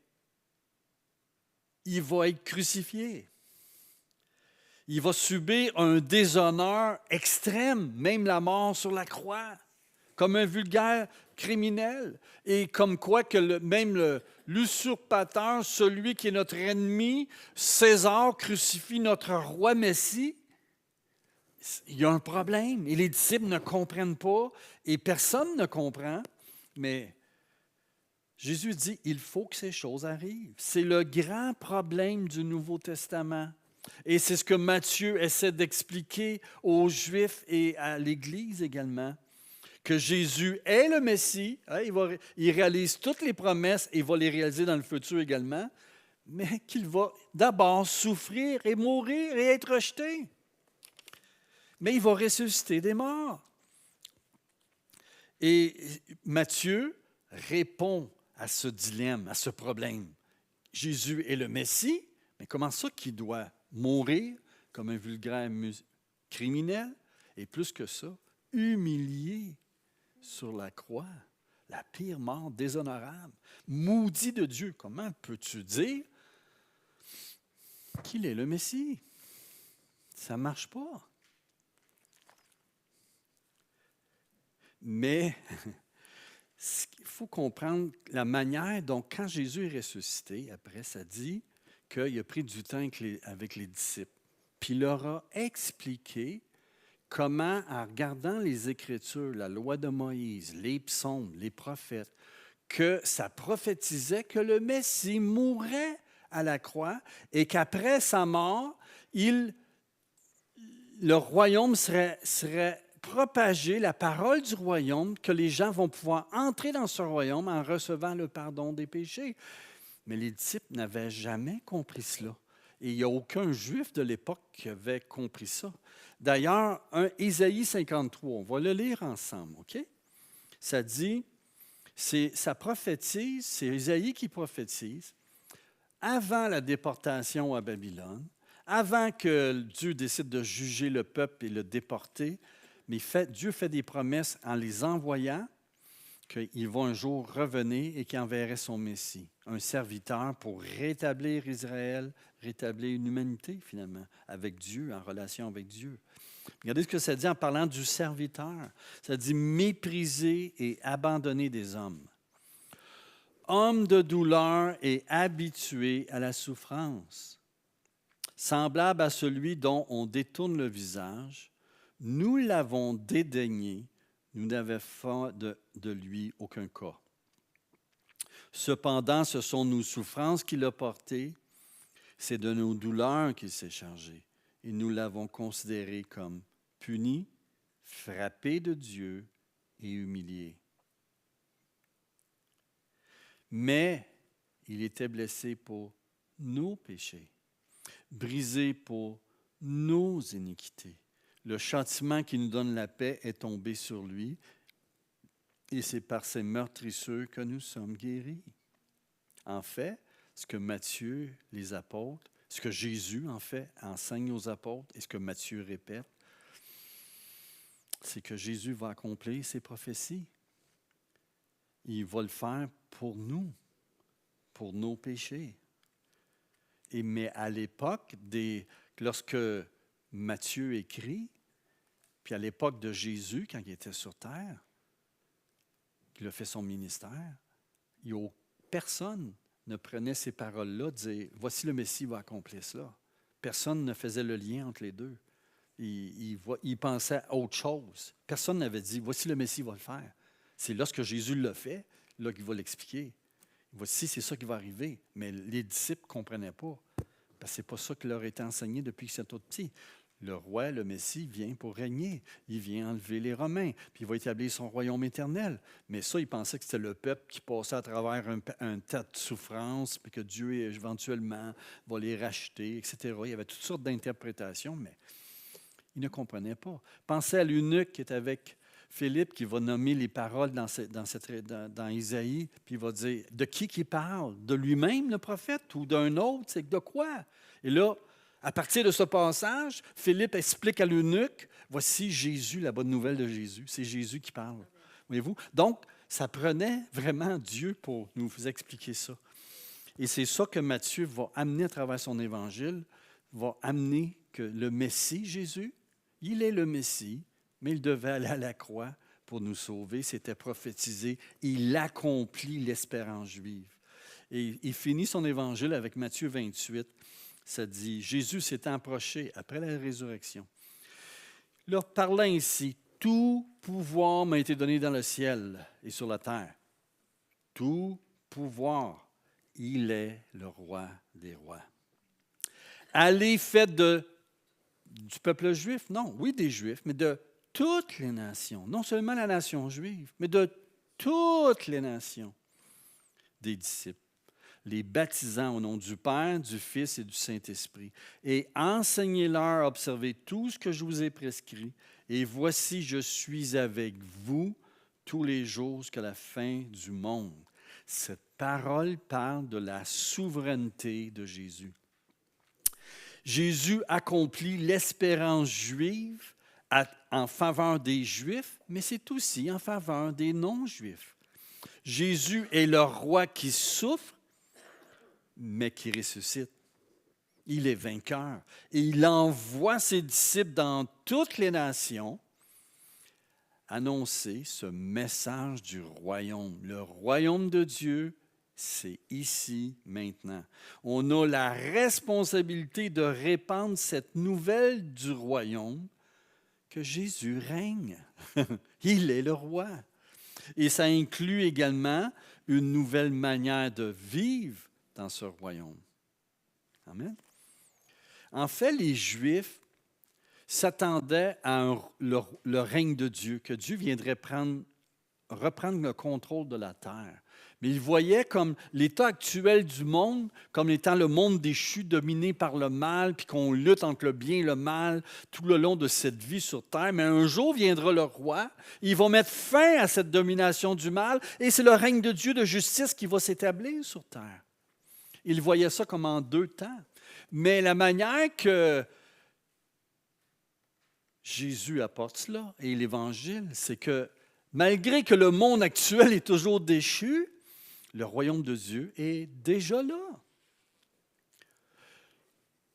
il va être crucifié. Il va subir un déshonneur extrême, même la mort sur la croix. Comme un vulgaire criminel. Et comme quoi que même l'usurpateur, celui qui est notre ennemi, César, crucifie notre roi Messie. Il y a un problème. Et les disciples ne comprennent pas. Et personne ne comprend. Mais Jésus dit, il faut que ces choses arrivent. C'est le grand problème du Nouveau Testament. Et c'est ce que Matthieu essaie d'expliquer aux Juifs et à l'Église également, que Jésus est le Messie. Il réalise toutes les promesses et il va les réaliser dans le futur également, mais qu'il va d'abord souffrir et mourir et être rejeté. Mais il va ressusciter des morts. Et Matthieu répond à ce dilemme, à ce problème. Jésus est le Messie, mais comment ça qu'il doit mourir comme un vulgaire criminel et plus que ça, humilié sur la croix, la pire mort déshonorable, maudit de Dieu. Comment peux-tu dire qu'il est le Messie? Ça ne marche pas. Mais il faut comprendre la manière dont, quand Jésus est ressuscité, après, ça dit qu'il a pris du temps avec les disciples. Puis il leur a expliqué comment, en regardant les Écritures, la loi de Moïse, les psaumes, les prophètes, que ça prophétisait que le Messie mourrait à la croix et qu'après sa mort, le royaume serait propagé, la parole du royaume, que les gens vont pouvoir entrer dans ce royaume en recevant le pardon des péchés. Mais les disciples n'avaient jamais compris cela. Et il n'y a aucun juif de l'époque qui avait compris ça. D'ailleurs, Ésaïe 53, on va le lire ensemble, OK? Ça dit, ça prophétise, c'est Ésaïe qui prophétise, avant la déportation à Babylone, avant que Dieu décide de juger le peuple et le déporter, mais Dieu fait des promesses en les envoyant, qu'il va un jour revenir et qu'il enverrait son Messie, un serviteur pour rétablir Israël, rétablir une humanité finalement, avec Dieu, en relation avec Dieu. Regardez ce que ça dit en parlant du serviteur. Ça dit « mépriser et abandonner des hommes. Homme de douleur et habitué à la souffrance. Semblable à celui dont on détourne le visage, nous l'avons dédaigné, nous n'avons fait de lui aucun cas. Cependant, ce sont nos souffrances qu'il a portées, c'est de nos douleurs qu'il s'est chargé. Et nous l'avons considéré comme puni, frappé de Dieu et humilié. Mais il était blessé pour nos péchés, brisé pour nos iniquités. Le châtiment qui nous donne la paix est tombé sur lui, et c'est par ses meurtrissures que nous sommes guéris. En fait, ce que Matthieu, les apôtres, ce que Jésus, en fait, enseigne aux apôtres, et ce que Matthieu répète, c'est que Jésus va accomplir ses prophéties. Il va le faire pour nous, pour nos péchés. Mais à l'époque, lorsque Matthieu écrit, puis à l'époque de Jésus, quand il était sur terre, qu'il a fait son ministère, personne ne prenait ces paroles-là, disait « Voici le Messie va accomplir cela ». Personne ne faisait le lien entre les deux. Il pensait à autre chose. Personne n'avait dit « Voici le Messie va le faire ». C'est lorsque Jésus l'a fait, là qu'il va l'expliquer. Voici, c'est ça qui va arriver. Mais les disciples ne comprenaient pas. Parce que ce n'est pas ça qui leur était enseigné depuis qu'ils étaient tout petits. Le roi, le Messie, vient pour régner. Il vient enlever les Romains, puis il va établir son royaume éternel. Mais ça, ils pensaient que c'était le peuple qui passait à travers un tas de souffrances, puis que Dieu, éventuellement, va les racheter, etc. Il y avait toutes sortes d'interprétations, mais ils ne comprenaient pas. Pensez à l'eunuque qui est avec Philippe, qui va nommer les paroles dans Isaïe, puis il va dire, de qui parle? De lui-même, le prophète, ou d'un autre? C'est de quoi? Et là, à partir de ce passage, Philippe explique à l'eunuque, voici Jésus, la bonne nouvelle de Jésus. C'est Jésus qui parle. Voyez-vous? Donc, ça prenait vraiment Dieu pour nous expliquer ça. Et c'est ça que Matthieu va amener à travers son évangile, va amener que le Messie, Jésus, il est le Messie, mais il devait aller à la croix pour nous sauver. C'était prophétisé. Il accomplit l'espérance juive. Et il finit son évangile avec Matthieu 28. Ça dit, Jésus s'étant approché après la résurrection, leur parlant ainsi, tout pouvoir m'a été donné dans le ciel et sur la terre. Tout pouvoir. Il est le roi des rois. Allez, faites du peuple juif, non, oui des juifs, mais de toutes les nations, non seulement la nation juive, mais de toutes les nations, des disciples, les baptisant au nom du Père, du Fils et du Saint-Esprit, et enseignez-leur à observer tout ce que je vous ai prescrit, et voici, je suis avec vous tous les jours jusqu'à la fin du monde. Cette parole parle de la souveraineté de Jésus. Jésus accomplit l'espérance juive en faveur des Juifs, mais c'est aussi en faveur des non-Juifs. Jésus est le roi qui souffre, mais qui ressuscite. Il est vainqueur et il envoie ses disciples dans toutes les nations annoncer ce message du royaume. Le royaume de Dieu, c'est ici, maintenant. On a la responsabilité de répandre cette nouvelle du royaume que Jésus règne. Il est le roi. Et ça inclut également une nouvelle manière de vivre dans ce royaume. Amen. En fait, les Juifs s'attendaient à le règne de Dieu, que Dieu viendrait reprendre le contrôle de la terre. Mais ils voyaient comme l'état actuel du monde, comme étant le monde déchu, dominé par le mal, puis qu'on lutte entre le bien et le mal tout le long de cette vie sur terre. Mais un jour viendra le roi, il va mettre fin à cette domination du mal, et c'est le règne de Dieu de justice qui va s'établir sur terre. Ils voyaient ça comme en 2 temps. Mais la manière que Jésus apporte cela, et l'Évangile, c'est que malgré que le monde actuel est toujours déchu, le royaume de Dieu est déjà là.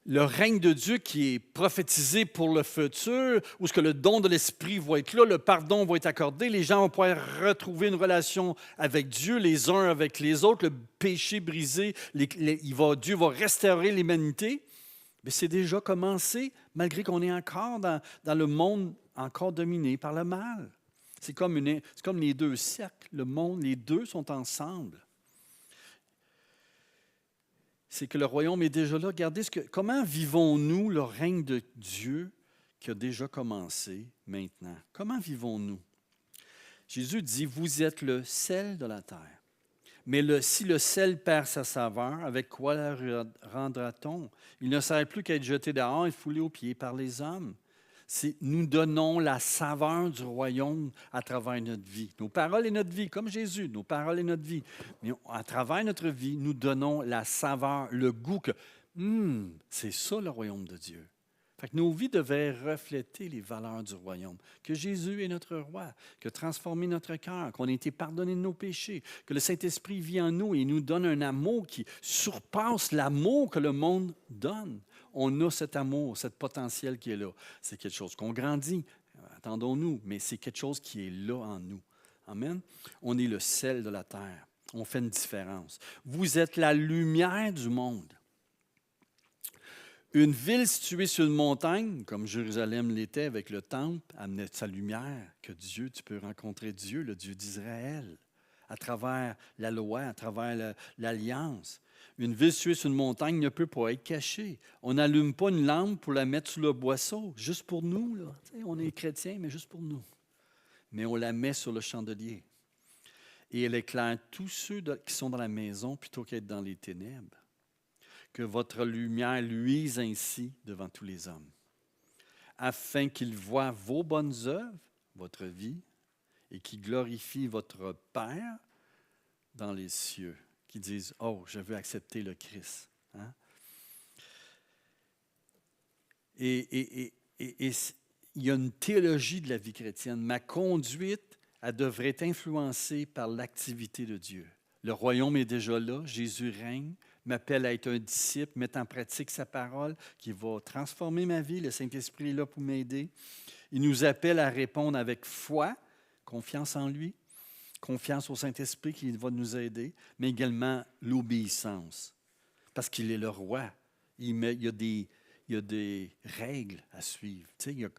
Le règne de Dieu qui est prophétisé pour le futur, où ce que le don de l'Esprit va être là, le pardon va être accordé, les gens vont pouvoir retrouver une relation avec Dieu, les uns avec les autres, le péché brisé, Dieu va restaurer l'humanité. Mais c'est déjà commencé, malgré qu'on est encore dans le monde encore dominé par le mal. C'est comme les 2 cercles, le monde, les 2 sont ensemble. C'est que le royaume est déjà là. Regardez comment vivons-nous le règne de Dieu qui a déjà commencé maintenant? Comment vivons-nous? Jésus dit, vous êtes le sel de la terre. Mais si le sel perd sa saveur, avec quoi la rendra-t-on? Il ne sert plus qu'à être jeté dehors et foulé aux pieds par les hommes. Nous donnons la saveur du royaume à travers notre vie. Nos paroles et notre vie, comme Jésus, nos paroles et notre vie. Mais à travers notre vie, nous donnons la saveur, le goût que c'est ça le royaume de Dieu. Fait que nos vies devaient refléter les valeurs du royaume, que Jésus est notre roi, que transformer notre cœur, qu'on a été pardonné de nos péchés, que le Saint-Esprit vit en nous et nous donne un amour qui surpasse l'amour que le monde donne. On a cet amour, cet potentiel qui est là. C'est quelque chose qu'on grandit, attendons-nous, mais c'est quelque chose qui est là en nous. Amen. On est le sel de la terre. On fait une différence. Vous êtes la lumière du monde. Une ville située sur une montagne, comme Jérusalem l'était avec le temple, amenait sa lumière, que Dieu, tu peux rencontrer Dieu, le Dieu d'Israël, à travers la loi, à travers l'alliance. Une ville située sur une montagne ne peut pas être cachée. On n'allume pas une lampe pour la mettre sous le boisseau, juste pour nous. Là. On est chrétiens, mais juste pour nous. Mais on la met sur le chandelier. Et elle éclaire tous ceux qui sont dans la maison plutôt qu'être dans les ténèbres. Que votre lumière luise ainsi devant tous les hommes, afin qu'ils voient vos bonnes œuvres, votre vie, et qu'ils glorifient votre Père dans les cieux, qui disent « Oh, je veux accepter le Christ. Hein? » Et il y a une théologie de la vie chrétienne. Ma conduite, elle devrait être influencée par l'activité de Dieu. Le royaume est déjà là, Jésus règne, m'appelle à être un disciple, mettre en pratique sa parole qui va transformer ma vie. Le Saint-Esprit est là pour m'aider. Il nous appelle à répondre avec foi, confiance en lui, confiance au Saint-Esprit qui va nous aider, mais également l'obéissance. Parce qu'il est le roi. Il y a des règles à suivre. Tu sais,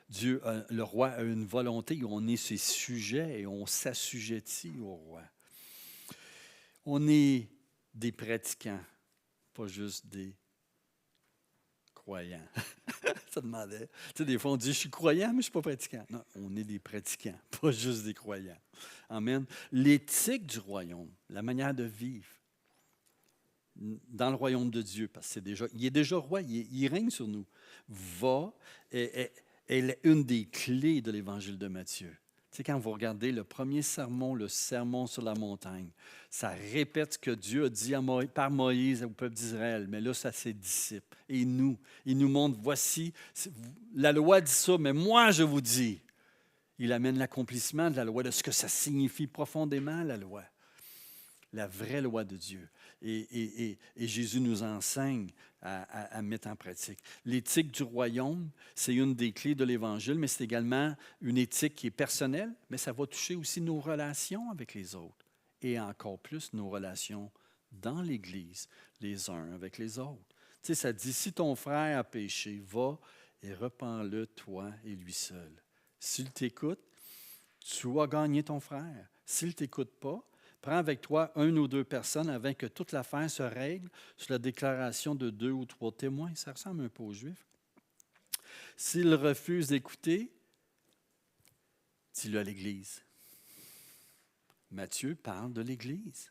Dieu, le roi a une volonté, on est ses sujets et on s'assujettit au roi. On est des pratiquants, pas juste des croyants. Ça demandait. Tu sais, des fois, on dit, je suis croyant, mais je ne suis pas pratiquant. Non, on est des pratiquants, pas juste des croyants. Amen. L'éthique du royaume, la manière de vivre dans le royaume de Dieu, parce qu'il est déjà roi, il règne sur nous, est une des clés de l'évangile de Matthieu. Tu sais, quand vous regardez le premier sermon, le sermon sur la montagne, ça répète ce que Dieu a dit par Moïse au peuple d'Israël, mais là, c'est à ses disciples. Et nous, il nous montre, voici, la loi dit ça, mais moi, je vous dis. Il amène l'accomplissement de la loi, de ce que ça signifie profondément, la loi. La vraie loi de Dieu. Et Jésus nous enseigne à mettre en pratique. L'éthique du royaume, c'est une des clés de l'Évangile, mais c'est également une éthique qui est personnelle, mais ça va toucher aussi nos relations avec les autres et encore plus nos relations dans l'Église, les uns avec les autres. Tu sais, ça dit, si ton frère a péché, va et repens-le, toi et lui seul. S'il t'écoute, tu vas gagner ton frère. S'il ne t'écoute pas, prends avec toi 1 ou 2 personnes afin que toute l'affaire se règle sur la déclaration de 2 ou 3 témoins. Ça ressemble un peu aux Juifs. S'il refuse d'écouter, dis-le à l'Église. Matthieu parle de l'Église.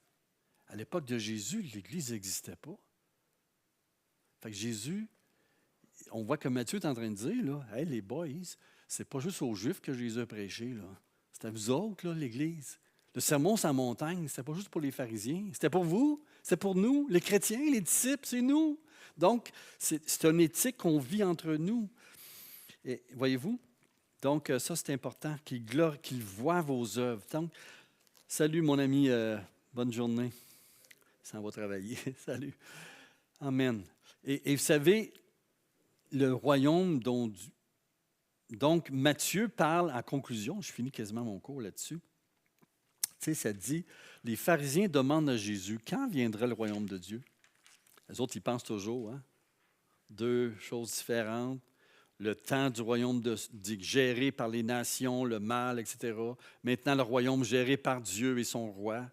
À l'époque de Jésus, l'Église n'existait pas. Fait que Jésus, on voit que Matthieu est en train de dire, là, hey, les boys, c'est pas juste aux Juifs que Jésus a prêché, là. C'est à vous autres, là, l'Église. Le sermon sur la montagne, ce n'était pas juste pour les pharisiens, c'était pour vous, c'était pour nous, les chrétiens, les disciples, c'est nous. Donc, c'est une éthique qu'on vit entre nous. Et voyez-vous? Donc, ça, c'est important, qu'il voit vos œuvres. Donc, salut, mon ami, bonne journée. Ça va travailler. Salut. Amen. Et vous savez, le royaume donc, Matthieu parle en conclusion, je finis quasiment mon cours là-dessus. Tu sais, ça dit, les pharisiens demandent à Jésus, quand viendra le royaume de Dieu? Les autres, ils pensent toujours, hein? 2 choses différentes. Le temps du royaume géré par les nations, le mal, etc. Maintenant, le royaume géré par Dieu et son roi.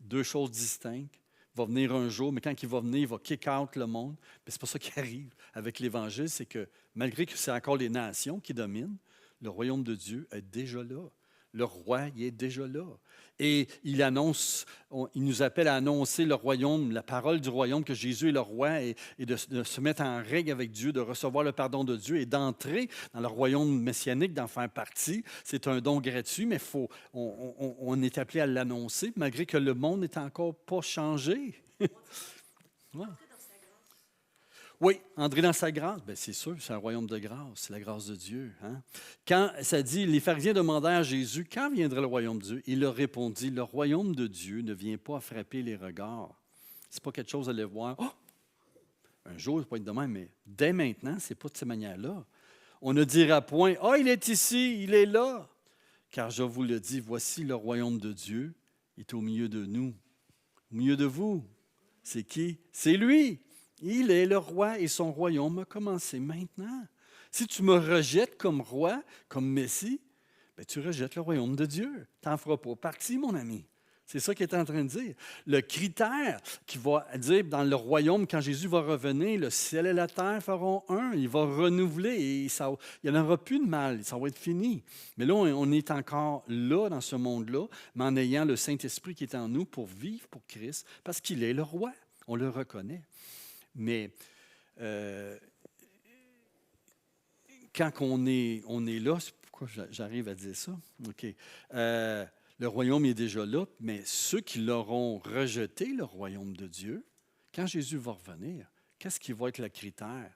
2 choses distinctes. Il va venir un jour, mais quand il va venir, il va kick out le monde. Mais c'est pas ça qui arrive avec l'Évangile, c'est que malgré que c'est encore les nations qui dominent, le royaume de Dieu est déjà là. Le roi, il est déjà là. Et il nous appelle à annoncer le royaume, la parole du royaume, que Jésus est le roi, et de se mettre en règle avec Dieu, de recevoir le pardon de Dieu et d'entrer dans le royaume messianique, d'en faire partie. C'est un don gratuit, mais on est appelé à l'annoncer, malgré que le monde n'est encore pas changé. Ouais. Oui, entrer dans sa grâce, bien, c'est sûr, c'est un royaume de grâce, c'est la grâce de Dieu. Hein? Quand ça dit, les pharisiens demandèrent à Jésus, quand viendra le royaume de Dieu? Il leur répondit, le royaume de Dieu ne vient pas à frapper les regards. Ce n'est pas quelque chose à aller voir. Oh! Un jour, ça va pas être de même, mais dès maintenant, ce n'est pas de cette manière-là. On ne dira point, ah, il est ici, il est là. Car je vous le dis, voici le royaume de Dieu est au milieu de nous, au milieu de vous. C'est qui? C'est lui. Il est le roi et son royaume a commencé maintenant. Si tu me rejettes comme roi, comme Messie, bien, tu rejettes le royaume de Dieu. Tu n'en feras pas partie, mon ami. C'est ça qu'il est en train de dire. Le critère qui va dire dans le royaume, quand Jésus va revenir, le ciel et la terre feront un. Il va renouveler et il n'y en aura plus de mal. Ça va être fini. Mais là, on est encore là, dans ce monde-là, mais en ayant le Saint-Esprit qui est en nous pour vivre pour Christ, parce qu'il est le roi. On le reconnaît. Mais quand on est là, c'est pourquoi j'arrive à dire ça? OK. Le royaume est déjà là, mais ceux qui l'auront rejeté, le royaume de Dieu, quand Jésus va revenir, qu'est-ce qui va être le critère?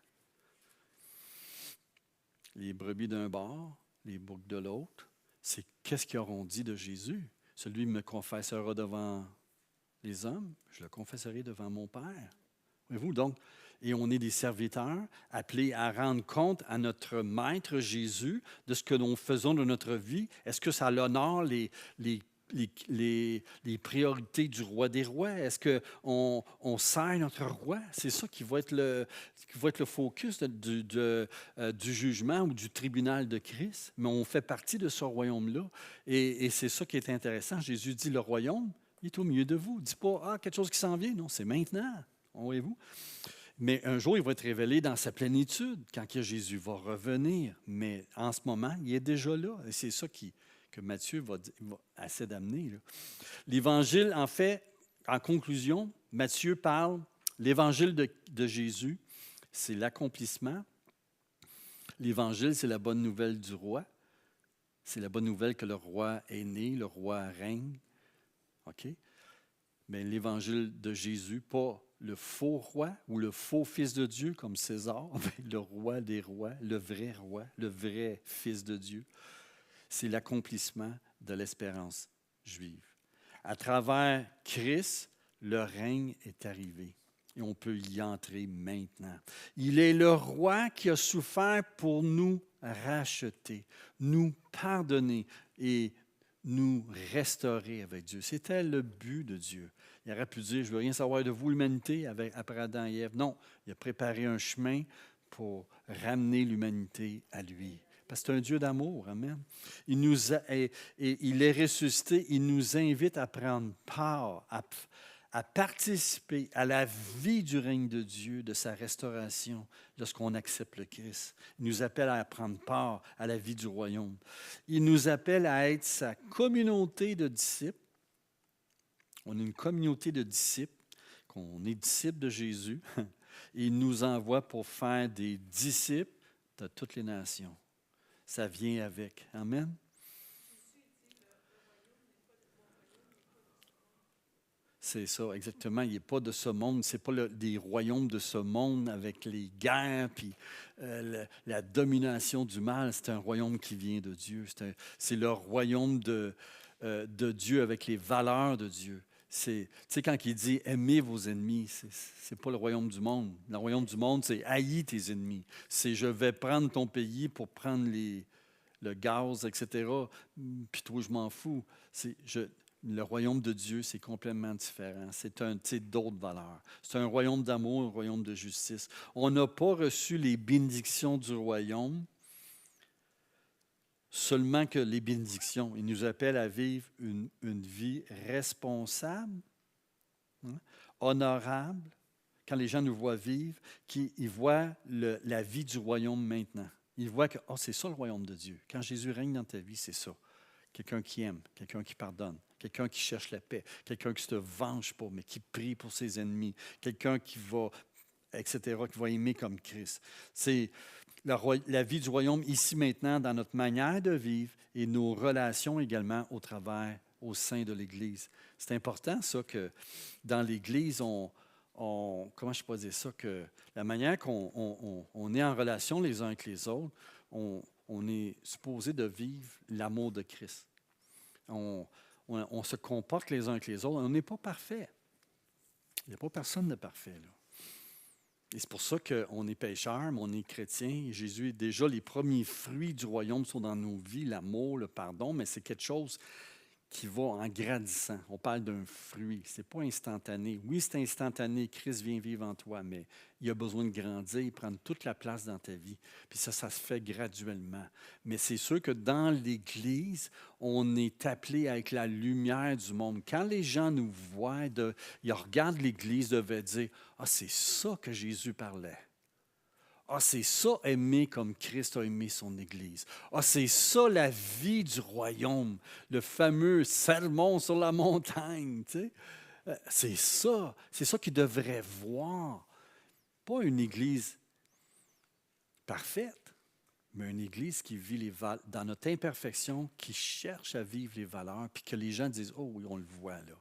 Les brebis d'un bord, les boucs de l'autre. C'est qu'est-ce qu'ils auront dit de Jésus? Celui me confessera devant les hommes, je le confesserai devant mon Père. Voyez-vous, donc, et on est des serviteurs appelés à rendre compte à notre Maître Jésus de ce que nous faisons de notre vie. Est-ce que ça honore les priorités du roi des rois? Est-ce qu'on sert notre roi? C'est ça qui va être le focus du jugement ou du tribunal de Christ. Mais on fait partie de ce royaume-là. Et c'est ça qui est intéressant. Jésus dit, le royaume, il est au milieu de vous. Il ne dit pas, quelque chose qui s'en vient. Non, c'est maintenant. Voyez-vous? Mais un jour, il va être révélé dans sa plénitude, quand que Jésus va revenir. Mais en ce moment, il est déjà là. Et c'est ça que Matthieu va essayer d'amener. L'Évangile, en fait, en conclusion, Matthieu parle, l'Évangile de Jésus, c'est l'accomplissement. L'Évangile, c'est la bonne nouvelle du roi. C'est la bonne nouvelle que le roi est né, le roi règne. OK? Mais l'Évangile de Jésus, pas le faux roi ou le faux fils de Dieu comme César, mais le roi des rois, le vrai fils de Dieu. C'est l'accomplissement de l'espérance juive. À travers Christ, le règne est arrivé et on peut y entrer maintenant. Il est le roi qui a souffert pour nous racheter, nous pardonner et nous restaurer avec Dieu. C'était le but de Dieu. Il aurait pu dire, je ne veux rien savoir de vous, l'humanité, après Adam et Ève. Non, il a préparé un chemin pour ramener l'humanité à lui. Parce que c'est un Dieu d'amour, amen. Il est ressuscité, il nous invite à prendre part, à participer à la vie du règne de Dieu, de sa restauration, lorsqu'on accepte le Christ. Il nous appelle à prendre part à la vie du royaume. Il nous appelle à être sa communauté de disciples. On est une communauté de disciples, qu'on est disciples de Jésus. Et il nous envoie pour faire des disciples de toutes les nations. Ça vient avec. Amen. C'est ça, exactement. Il n'est pas de ce monde. Ce n'est pas des royaumes de ce monde avec les guerres puis la domination du mal. C'est un royaume qui vient de Dieu. C'est le royaume de Dieu avec les valeurs de Dieu. Tu sais, quand il dit « aimez vos ennemis », ce n'est pas le royaume du monde. Le royaume du monde, c'est « haïs tes ennemis ». C'est « je vais prendre ton pays pour prendre le gaz, etc. » Puis toi, je m'en fous. Le royaume de Dieu, c'est complètement différent. C'est d'autres valeurs. C'est un royaume d'amour, un royaume de justice. On n'a pas reçu les bénédictions du royaume, seulement que les bénédictions. Il nous appelle à vivre une vie responsable, honorable. Quand les gens nous voient vivre, ils voient la vie du royaume maintenant. Ils voient que c'est ça le royaume de Dieu. Quand Jésus règne dans ta vie, c'est ça. Quelqu'un qui aime, quelqu'un qui pardonne, quelqu'un qui cherche la paix, quelqu'un qui ne se venge pas, mais qui prie pour ses ennemis, quelqu'un qui va, etc., qui va aimer comme Christ. C'est la vie du royaume ici maintenant dans notre manière de vivre et nos relations également au sein de l'Église. C'est important, ça, que dans l'Église, comment je peux dire ça, que la manière qu'on est en relation les uns avec les autres, on est supposé de vivre l'amour de Christ. On se comporte les uns avec les autres. On n'est pas parfait. Il n'y a pas personne de parfait, là. Et c'est pour ça qu'on est pécheurs, mais on est chrétiens. Jésus, déjà, les premiers fruits du royaume sont dans nos vies, l'amour, le pardon, mais c'est quelque chose qui va en grandissant. On parle d'un fruit. Ce n'est pas instantané. Oui, c'est instantané. Christ vient vivre en toi, mais il a besoin de grandir, prendre toute la place dans ta vie. Puis ça se fait graduellement. Mais c'est sûr que dans l'Église, on est appelé à être la lumière du monde. Quand les gens nous voient, ils regardent l'Église, devaient dire « Ah, c'est ça que Jésus parlait. » Ah, c'est ça, aimer comme Christ a aimé son Église. Ah, c'est ça, la vie du royaume, le fameux sermon sur la montagne. Tu sais. C'est ça qu'ils devraient voir. Pas une Église parfaite, mais une Église qui vit dans notre imperfection, qui cherche à vivre les valeurs, puis que les gens disent « Oh oui, on le voit là. »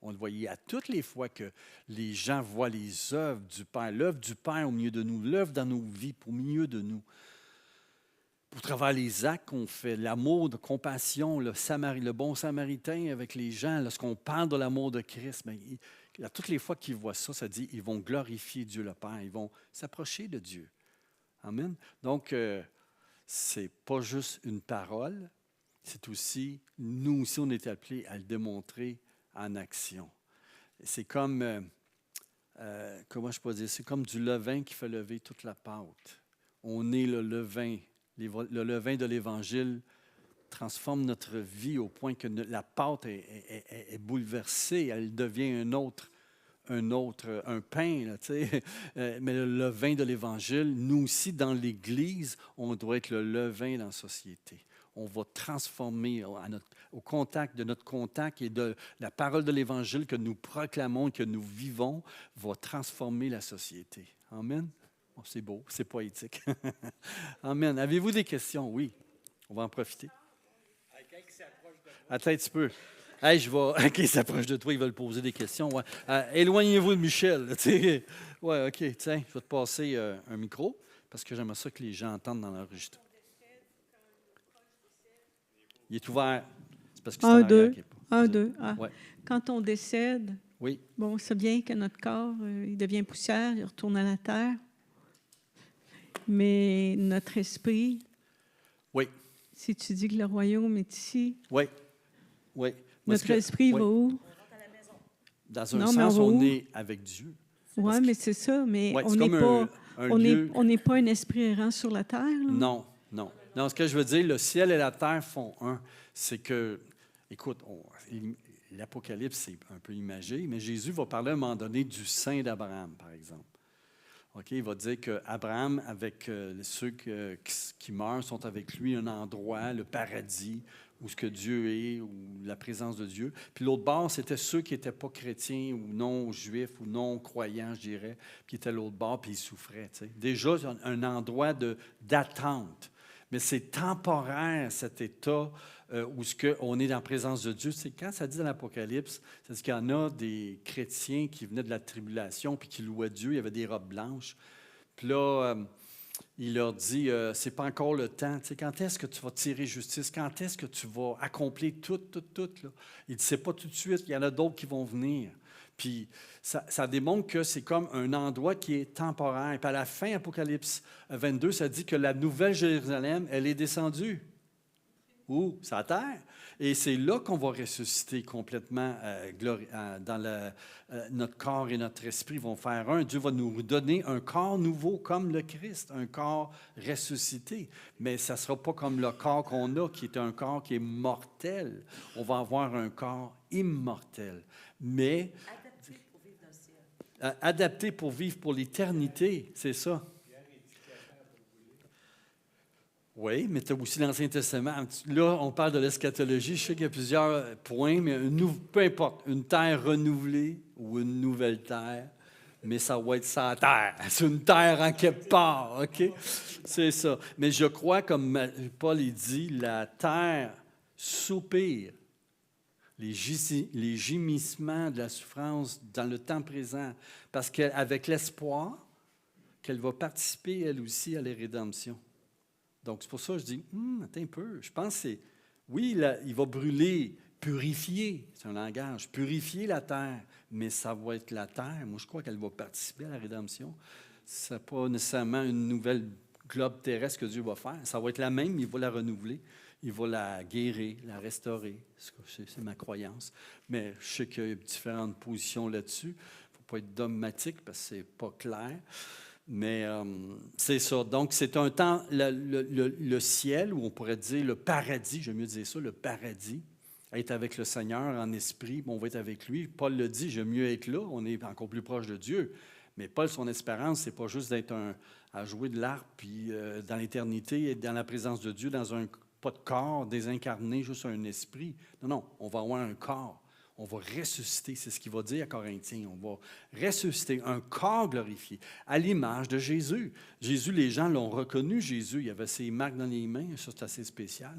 On le voyait à toutes les fois que les gens voient les œuvres du Père, l'œuvre du Père au milieu de nous, l'œuvre dans nos vies, au milieu de nous. Pour travers les actes qu'on fait, l'amour, de compassion, le bon samaritain avec les gens, lorsqu'on parle de l'amour de Christ, bien, à toutes les fois qu'ils voient ça, ça dit, ils vont glorifier Dieu le Père, ils vont s'approcher de Dieu. Amen. Donc, c'est pas juste une parole, c'est aussi, nous aussi, on est appelés à le démontrer en action. C'est comme, comment je peux dire, c'est comme du levain qui fait lever toute la pâte. On est le levain. Le levain de l'Évangile transforme notre vie au point que la pâte est bouleversée. Elle devient un pain, là, tu sais. Mais le levain de l'Évangile, nous aussi, dans l'Église, on doit être le levain dans la société. On va transformer au contact de notre contact et de la parole de l'Évangile que nous proclamons, que nous vivons, va transformer la société. Amen. Oh, c'est beau, c'est poétique. Amen. Avez-vous des questions? Oui, on va en profiter. Attends un petit peu. Hey, qui s'approche de toi, ils veulent poser des questions. Ouais. Éloignez-vous de Michel. Oui, OK. Tiens, je vais te passer un micro parce que j'aimerais ça que les gens entendent dans l'enregistrement. Il est ouvert. C'est parce que c'est Un, deux. qui est pas. Un, deux. Ah. Ouais. Quand on décède, Oui. bon, c'est bien que notre corps, il devient poussière, il retourne à la terre. Mais notre esprit, oui. Si tu dis que le royaume est ici, oui. Oui. Notre esprit va où? Dans un sens, on est avec Dieu. Oui, mais c'est ça. Mais ouais, on n'est pas un esprit errant sur la terre. Là. Non, non. Non, ce que je veux dire, le ciel et la terre font un. C'est que, écoute, l'Apocalypse, c'est un peu imagé, mais Jésus va parler à un moment donné du sein d'Abraham, par exemple. OK, il va dire qu'Abraham, avec ceux qui meurent, sont avec lui un endroit, le paradis, où ce que Dieu est, ou la présence de Dieu. Puis l'autre bord, c'était ceux qui n'étaient pas chrétiens ou non juifs ou non croyants, je dirais, qui étaient l'autre bord, puis ils souffraient. T'sais. Déjà, un endroit d'attente. Mais c'est temporaire, cet état où on est dans la présence de Dieu. C'est quand ça dit dans l'Apocalypse, c'est qu'il y en a des chrétiens qui venaient de la tribulation puis qui louaient Dieu. Il y avait des robes blanches. Puis là, il leur dit, c'est pas encore le temps. Tu sais, quand est-ce que tu vas tirer justice? Quand est-ce que tu vas accomplir tout, là? Il dit, c'est pas tout de suite. Il y en a d'autres qui vont venir. Puis ça démontre que c'est comme un endroit qui est temporaire. Puis à la fin, Apocalypse 22, ça dit que la nouvelle Jérusalem, elle est descendue. Où? Sur la terre. Et c'est là qu'on va ressusciter complètement dans notre corps et notre esprit vont faire un. Dieu va nous donner un corps nouveau comme le Christ, un corps ressuscité. Mais ça ne sera pas comme le corps qu'on a, qui est un corps qui est mortel. On va avoir un corps immortel. Mais adapté pour vivre pour l'éternité, c'est ça. Oui, mais tu as aussi l'Ancien Testament. Là, on parle de l'eschatologie. Je sais qu'il y a plusieurs points, mais peu importe, une terre renouvelée ou une nouvelle terre, mais ça va être sa terre. C'est une terre en quelque part, OK? C'est ça. Mais je crois, comme Paul dit, la terre soupire. Les gémissements de la souffrance dans le temps présent, parce qu'avec l'espoir qu'elle va participer, elle aussi, à la rédemption. Donc, c'est pour ça que je dis, attends un peu, je pense que c'est, oui, il va brûler, purifier, c'est un langage, purifier la terre, mais ça va être la terre. Moi, je crois qu'elle va participer à la rédemption. Ce n'est pas nécessairement une nouvelle globe terrestre que Dieu va faire. Ça va être la même, il va la renouveler. Il va la guérir, la restaurer. C'est ma croyance. Mais je sais qu'il y a différentes positions là-dessus. Il ne faut pas être dogmatique parce que ce n'est pas clair. Mais c'est ça. Donc, c'est un temps, le ciel, ou on pourrait dire le paradis, j'aime mieux dire ça, le paradis, être avec le Seigneur en esprit, on va être avec lui. Paul le dit, j'aime mieux être là, on est encore plus proche de Dieu. Mais Paul, son espérance, c'est pas juste d'être à jouer de l'harpe, puis dans l'éternité, être dans la présence de Dieu, dans pas de corps désincarné, juste un esprit. Non, non, on va avoir un corps. On va ressusciter, c'est ce qu'il va dire à Corinthiens. On va ressusciter un corps glorifié à l'image de Jésus. Jésus, les gens l'ont reconnu, Jésus. Il avait ses marques dans les mains, ça c'est assez spécial.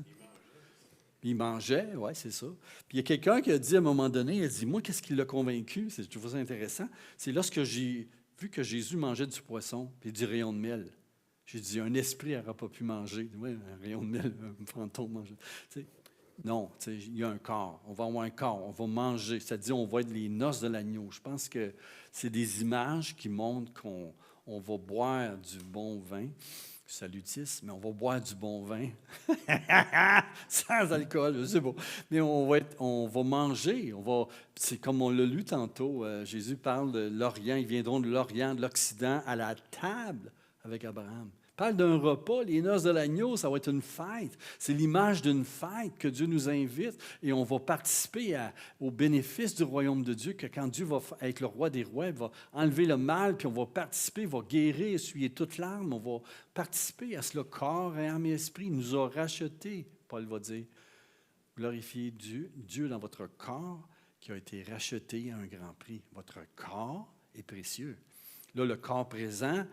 Il mangeait, oui, c'est ça. Puis il y a quelqu'un qui a dit à un moment donné, il a dit, moi, qu'est-ce qui l'a convaincu? Je trouve ça intéressant. C'est lorsque j'ai vu que Jésus mangeait du poisson et du rayon de miel. J'ai dit, un esprit n'aura pas pu manger. Oui, un rayon de miel, un fantôme mangeait. Tu sais, Non, tu sais, il y a un corps. On va avoir un corps. On va manger. C'est-à-dire, on va être les noces de l'agneau. Je pense que c'est des images qui montrent qu'on va boire du bon vin. Salutis, mais on va boire du bon vin. Sans alcool, c'est beau. Mais on va manger. C'est comme on l'a lu tantôt. Jésus parle de l'Orient. Ils viendront de l'Orient, de l'Occident, à la table avec Abraham. Il parle d'un repas, les noces de l'agneau, ça va être une fête. C'est l'image d'une fête que Dieu nous invite et on va participer aux bénéfices du royaume de Dieu, que quand Dieu va être le roi des rois, il va enlever le mal, puis on va participer, il va guérir, essuyer toute larme, on va participer à cela, corps, âme et esprit. Il nous a rachetés, Paul va dire. Glorifiez Dieu dans votre corps qui a été racheté à un grand prix. Votre corps est précieux. Là, le corps présent,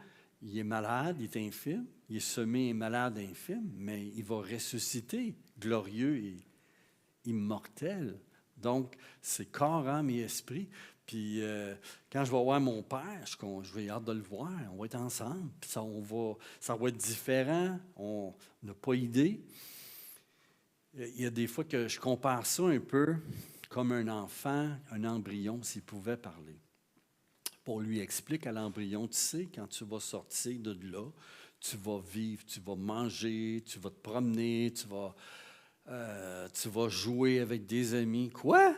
il est malade, il est infime, il est semé et malade infime, mais il va ressusciter, glorieux et immortel. Donc, c'est corps, âme et esprit. Puis, quand je vais voir mon père, je vais hâte de le voir, on va être ensemble, puis ça va être différent, on n'a pas idée. Il y a des fois que je compare ça un peu comme un enfant, un embryon, s'il pouvait parler. On lui explique à l'embryon, tu sais, quand tu vas sortir de là, tu vas vivre, tu vas manger, tu vas te promener, tu vas jouer avec des amis. Quoi?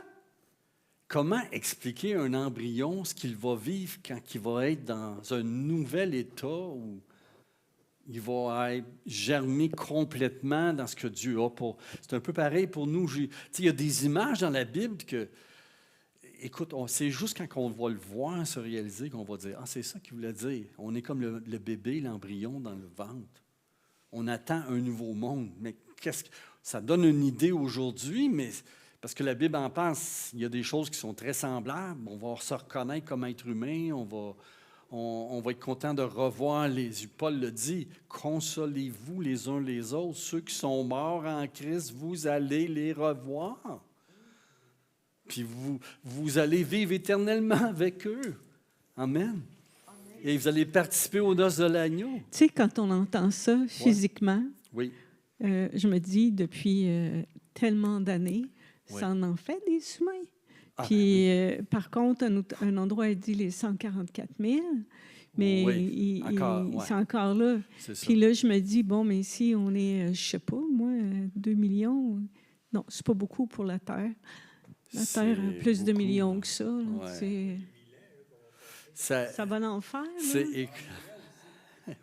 Comment expliquer à un embryon ce qu'il va vivre quand il va être dans un nouvel état où il va être germé complètement dans ce que Dieu a pour... C'est un peu pareil pour nous. Il y a des images dans la Bible que... Écoute, c'est juste quand on va le voir se réaliser qu'on va dire « Ah, c'est ça qu'il voulait dire. » On est comme le bébé, l'embryon dans le ventre. On attend un nouveau monde. Mais ça donne une idée aujourd'hui, mais parce que la Bible en pense, il y a des choses qui sont très semblables. On va se reconnaître comme être humain. On va être content de revoir Paul le dit, « Consolez-vous les uns les autres. Ceux qui sont morts en Christ, vous allez les revoir. » Puis vous allez vivre éternellement avec eux. Amen. Et vous allez participer aux noces de l'agneau. Tu sais, quand on entend ça physiquement, oui. Je me dis, depuis tellement d'années, ça en fait des humains. Puis, par contre, un endroit, il dit les 144 000, mais c'est encore là. Puis là, je me dis, bon, mais si on est, je ne sais pas, moi, 2 millions, non, c'est pas beaucoup pour la Terre. La Terre a plus de millions que ça. Ouais. Ça va en faire.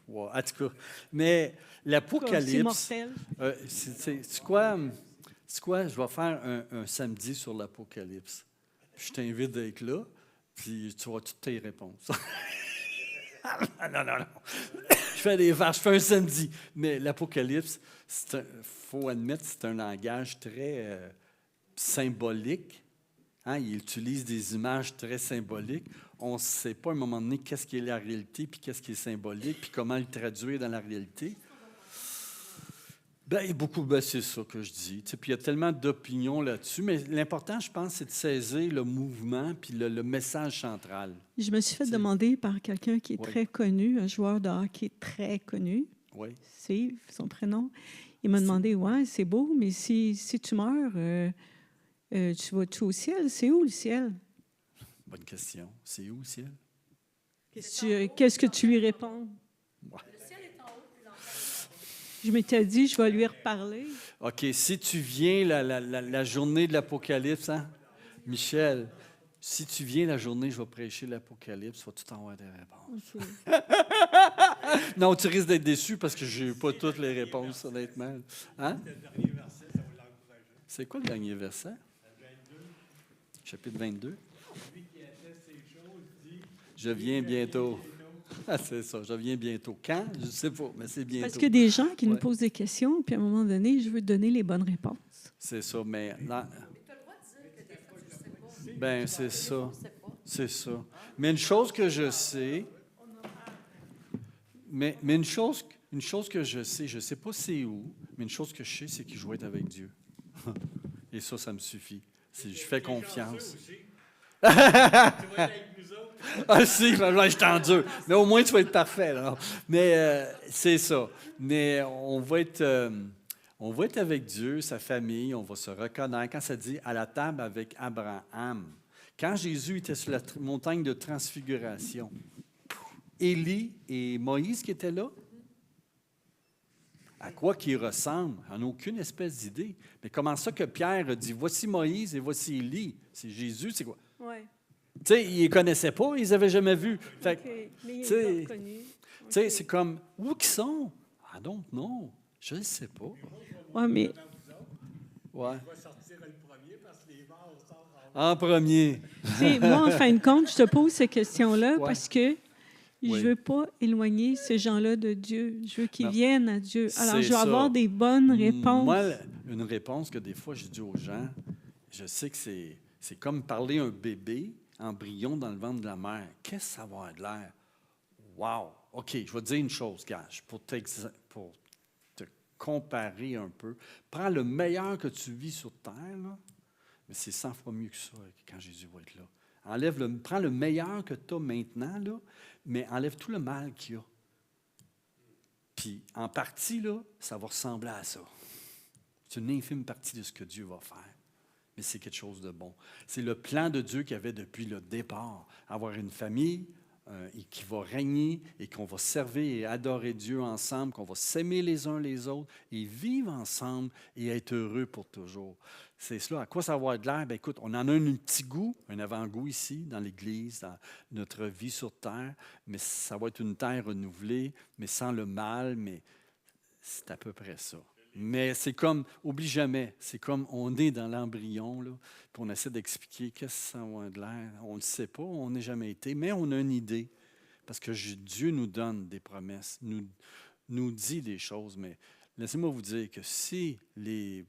Wow. En tout cas, mais l'Apocalypse... C'est mortel. C'est quoi? Je vais faire un samedi sur l'Apocalypse. Je t'invite à être là, puis tu auras toutes tes réponses. Non. Je fais un samedi. Mais l'Apocalypse, il faut admettre, c'est un langage très... symbolique. Hein? Il utilise des images très symboliques. On ne sait pas à un moment donné qu'est-ce qui est la réalité, puis qu'est-ce qui est symbolique, puis comment le traduire dans la réalité. C'est ça que je dis. Puis il y a tellement d'opinions là-dessus, mais l'important, je pense, c'est de saisir le mouvement puis le message central. Je me suis fait demander par quelqu'un qui est très connu, un joueur de hockey très connu, Steve, son prénom. Il m'a demandé, c'est beau, mais si tu meurs... tu vas-tu au ciel? C'est où le ciel? Bonne question. C'est où le ciel? Qu'est-ce que tu lui réponds? Le ciel est en haut, puis l'enfer. Je m'étais dit, je vais lui reparler. OK. Si tu viens la journée de l'Apocalypse, hein? Michel, si tu viens la journée, je vais prêcher l'Apocalypse, vas-tu t'envoyer des réponses? Okay. Non, tu risques d'être déçu parce que je n'ai pas toutes les réponses, honnêtement. Hein? C'est quoi le dernier verset? Chapitre 22. Je viens bientôt. C'est ça, je viens bientôt. Quand? Je ne sais pas, mais c'est bientôt. Parce qu'il y a des gens qui nous posent des questions, puis à un moment donné, je veux donner les bonnes réponses. C'est ça, mais... tu as le droit de dire que des fois, tu ne sais pas. Bien, c'est ça. C'est ça. Mais une chose que je sais... Mais une chose que je ne sais pas c'est où, mais une chose que je sais, c'est que je vais être avec Dieu. Et ça me suffit. Je fais confiance. Tu vas être avec nous autres. Ah si, là, je t'endure. Mais au moins, tu vas être parfait. Là. Mais c'est ça. Mais on va être On va être avec Dieu, sa famille, on va se reconnaître. Quand ça dit à la table avec Abraham, quand Jésus était sur la montagne de transfiguration, Élie et Moïse qui étaient là, à quoi qu'ils ressemblent? On n'a aucune espèce d'idée. Mais comment ça que Pierre a dit, voici Moïse et voici Élie? C'est Jésus, c'est quoi? Oui. Tu sais, ils ne les connaissaient pas, ils ne les avaient jamais vus. Fait que, OK. Mais il tu sais, est reconnu. tu sais, c'est comme, où qu'ils sont? Ah donc, non, je ne sais pas. Oui, mais Ouais. En premier. tu sais, moi, en fin de compte, je te pose ces questions-là Ouais. parce que je Oui. ne veux pas éloigner ces gens-là de Dieu. Je veux qu'ils Non. viennent à Dieu. Alors, C'est je veux ça. avoir des bonnes réponses. Moi, une réponse que des fois, je dis aux gens, je sais que c'est comme parler un bébé embryon dans le ventre de la mère. Qu'est-ce que ça va avoir de l'air? Wow! OK, je vais te dire une chose, Gage, pour te comparer un peu. Prends le meilleur que tu vis sur Terre, là, mais c'est 100 fois mieux que ça quand Jésus va être là. Prends le meilleur que tu as maintenant, là, mais enlève tout le mal qu'il y a. Puis, en partie, là, ça va ressembler à ça. C'est une infime partie de ce que Dieu va faire. Mais c'est quelque chose de bon. C'est le plan de Dieu qu'il y avait depuis le départ. Avoir une famille et qui va régner et qu'on va servir et adorer Dieu ensemble, qu'on va s'aimer les uns les autres et vivre ensemble et être heureux pour toujours. C'est cela. À quoi ça va avoir de l'air? Bien, écoute, on en a un petit goût, un avant-goût ici, dans l'Église, dans notre vie sur terre, mais ça va être une terre renouvelée, mais sans le mal, mais c'est à peu près ça. Mais c'est comme, oublie jamais, c'est comme on est dans l'embryon, là, puis on essaie d'expliquer qu'est-ce que ça va de l'air. On ne le sait pas, on n'a jamais été, mais on a une idée. Parce que Dieu nous donne des promesses, nous dit des choses. Mais laissez-moi vous dire que si les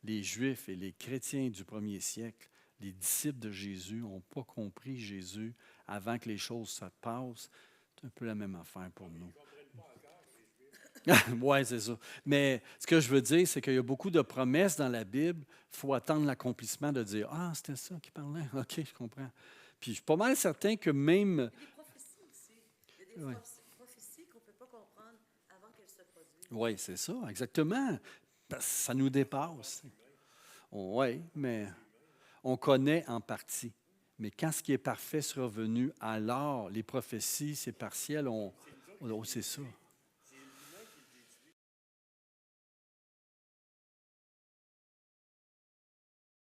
Juifs et les chrétiens du premier siècle, les disciples de Jésus, n'ont pas compris Jésus avant que les choses se passent, c'est un peu la même affaire pour nous. Oui, c'est ça. Mais ce que je veux dire, c'est qu'il y a beaucoup de promesses dans la Bible. Il faut attendre l'accomplissement de dire ah, c'était ça qui parlait. OK, je comprends. Puis je suis pas mal certain que même. Il y a des prophéties aussi. Il y a des Oui, prophéties qu'on ne peut pas comprendre avant qu'elles se produisent. oui, c'est ça, exactement. Parce que ça nous dépasse. Oui, mais on connaît en partie. Mais quand ce qui est parfait sera venu, alors les prophéties, c'est partiel. C'est ça.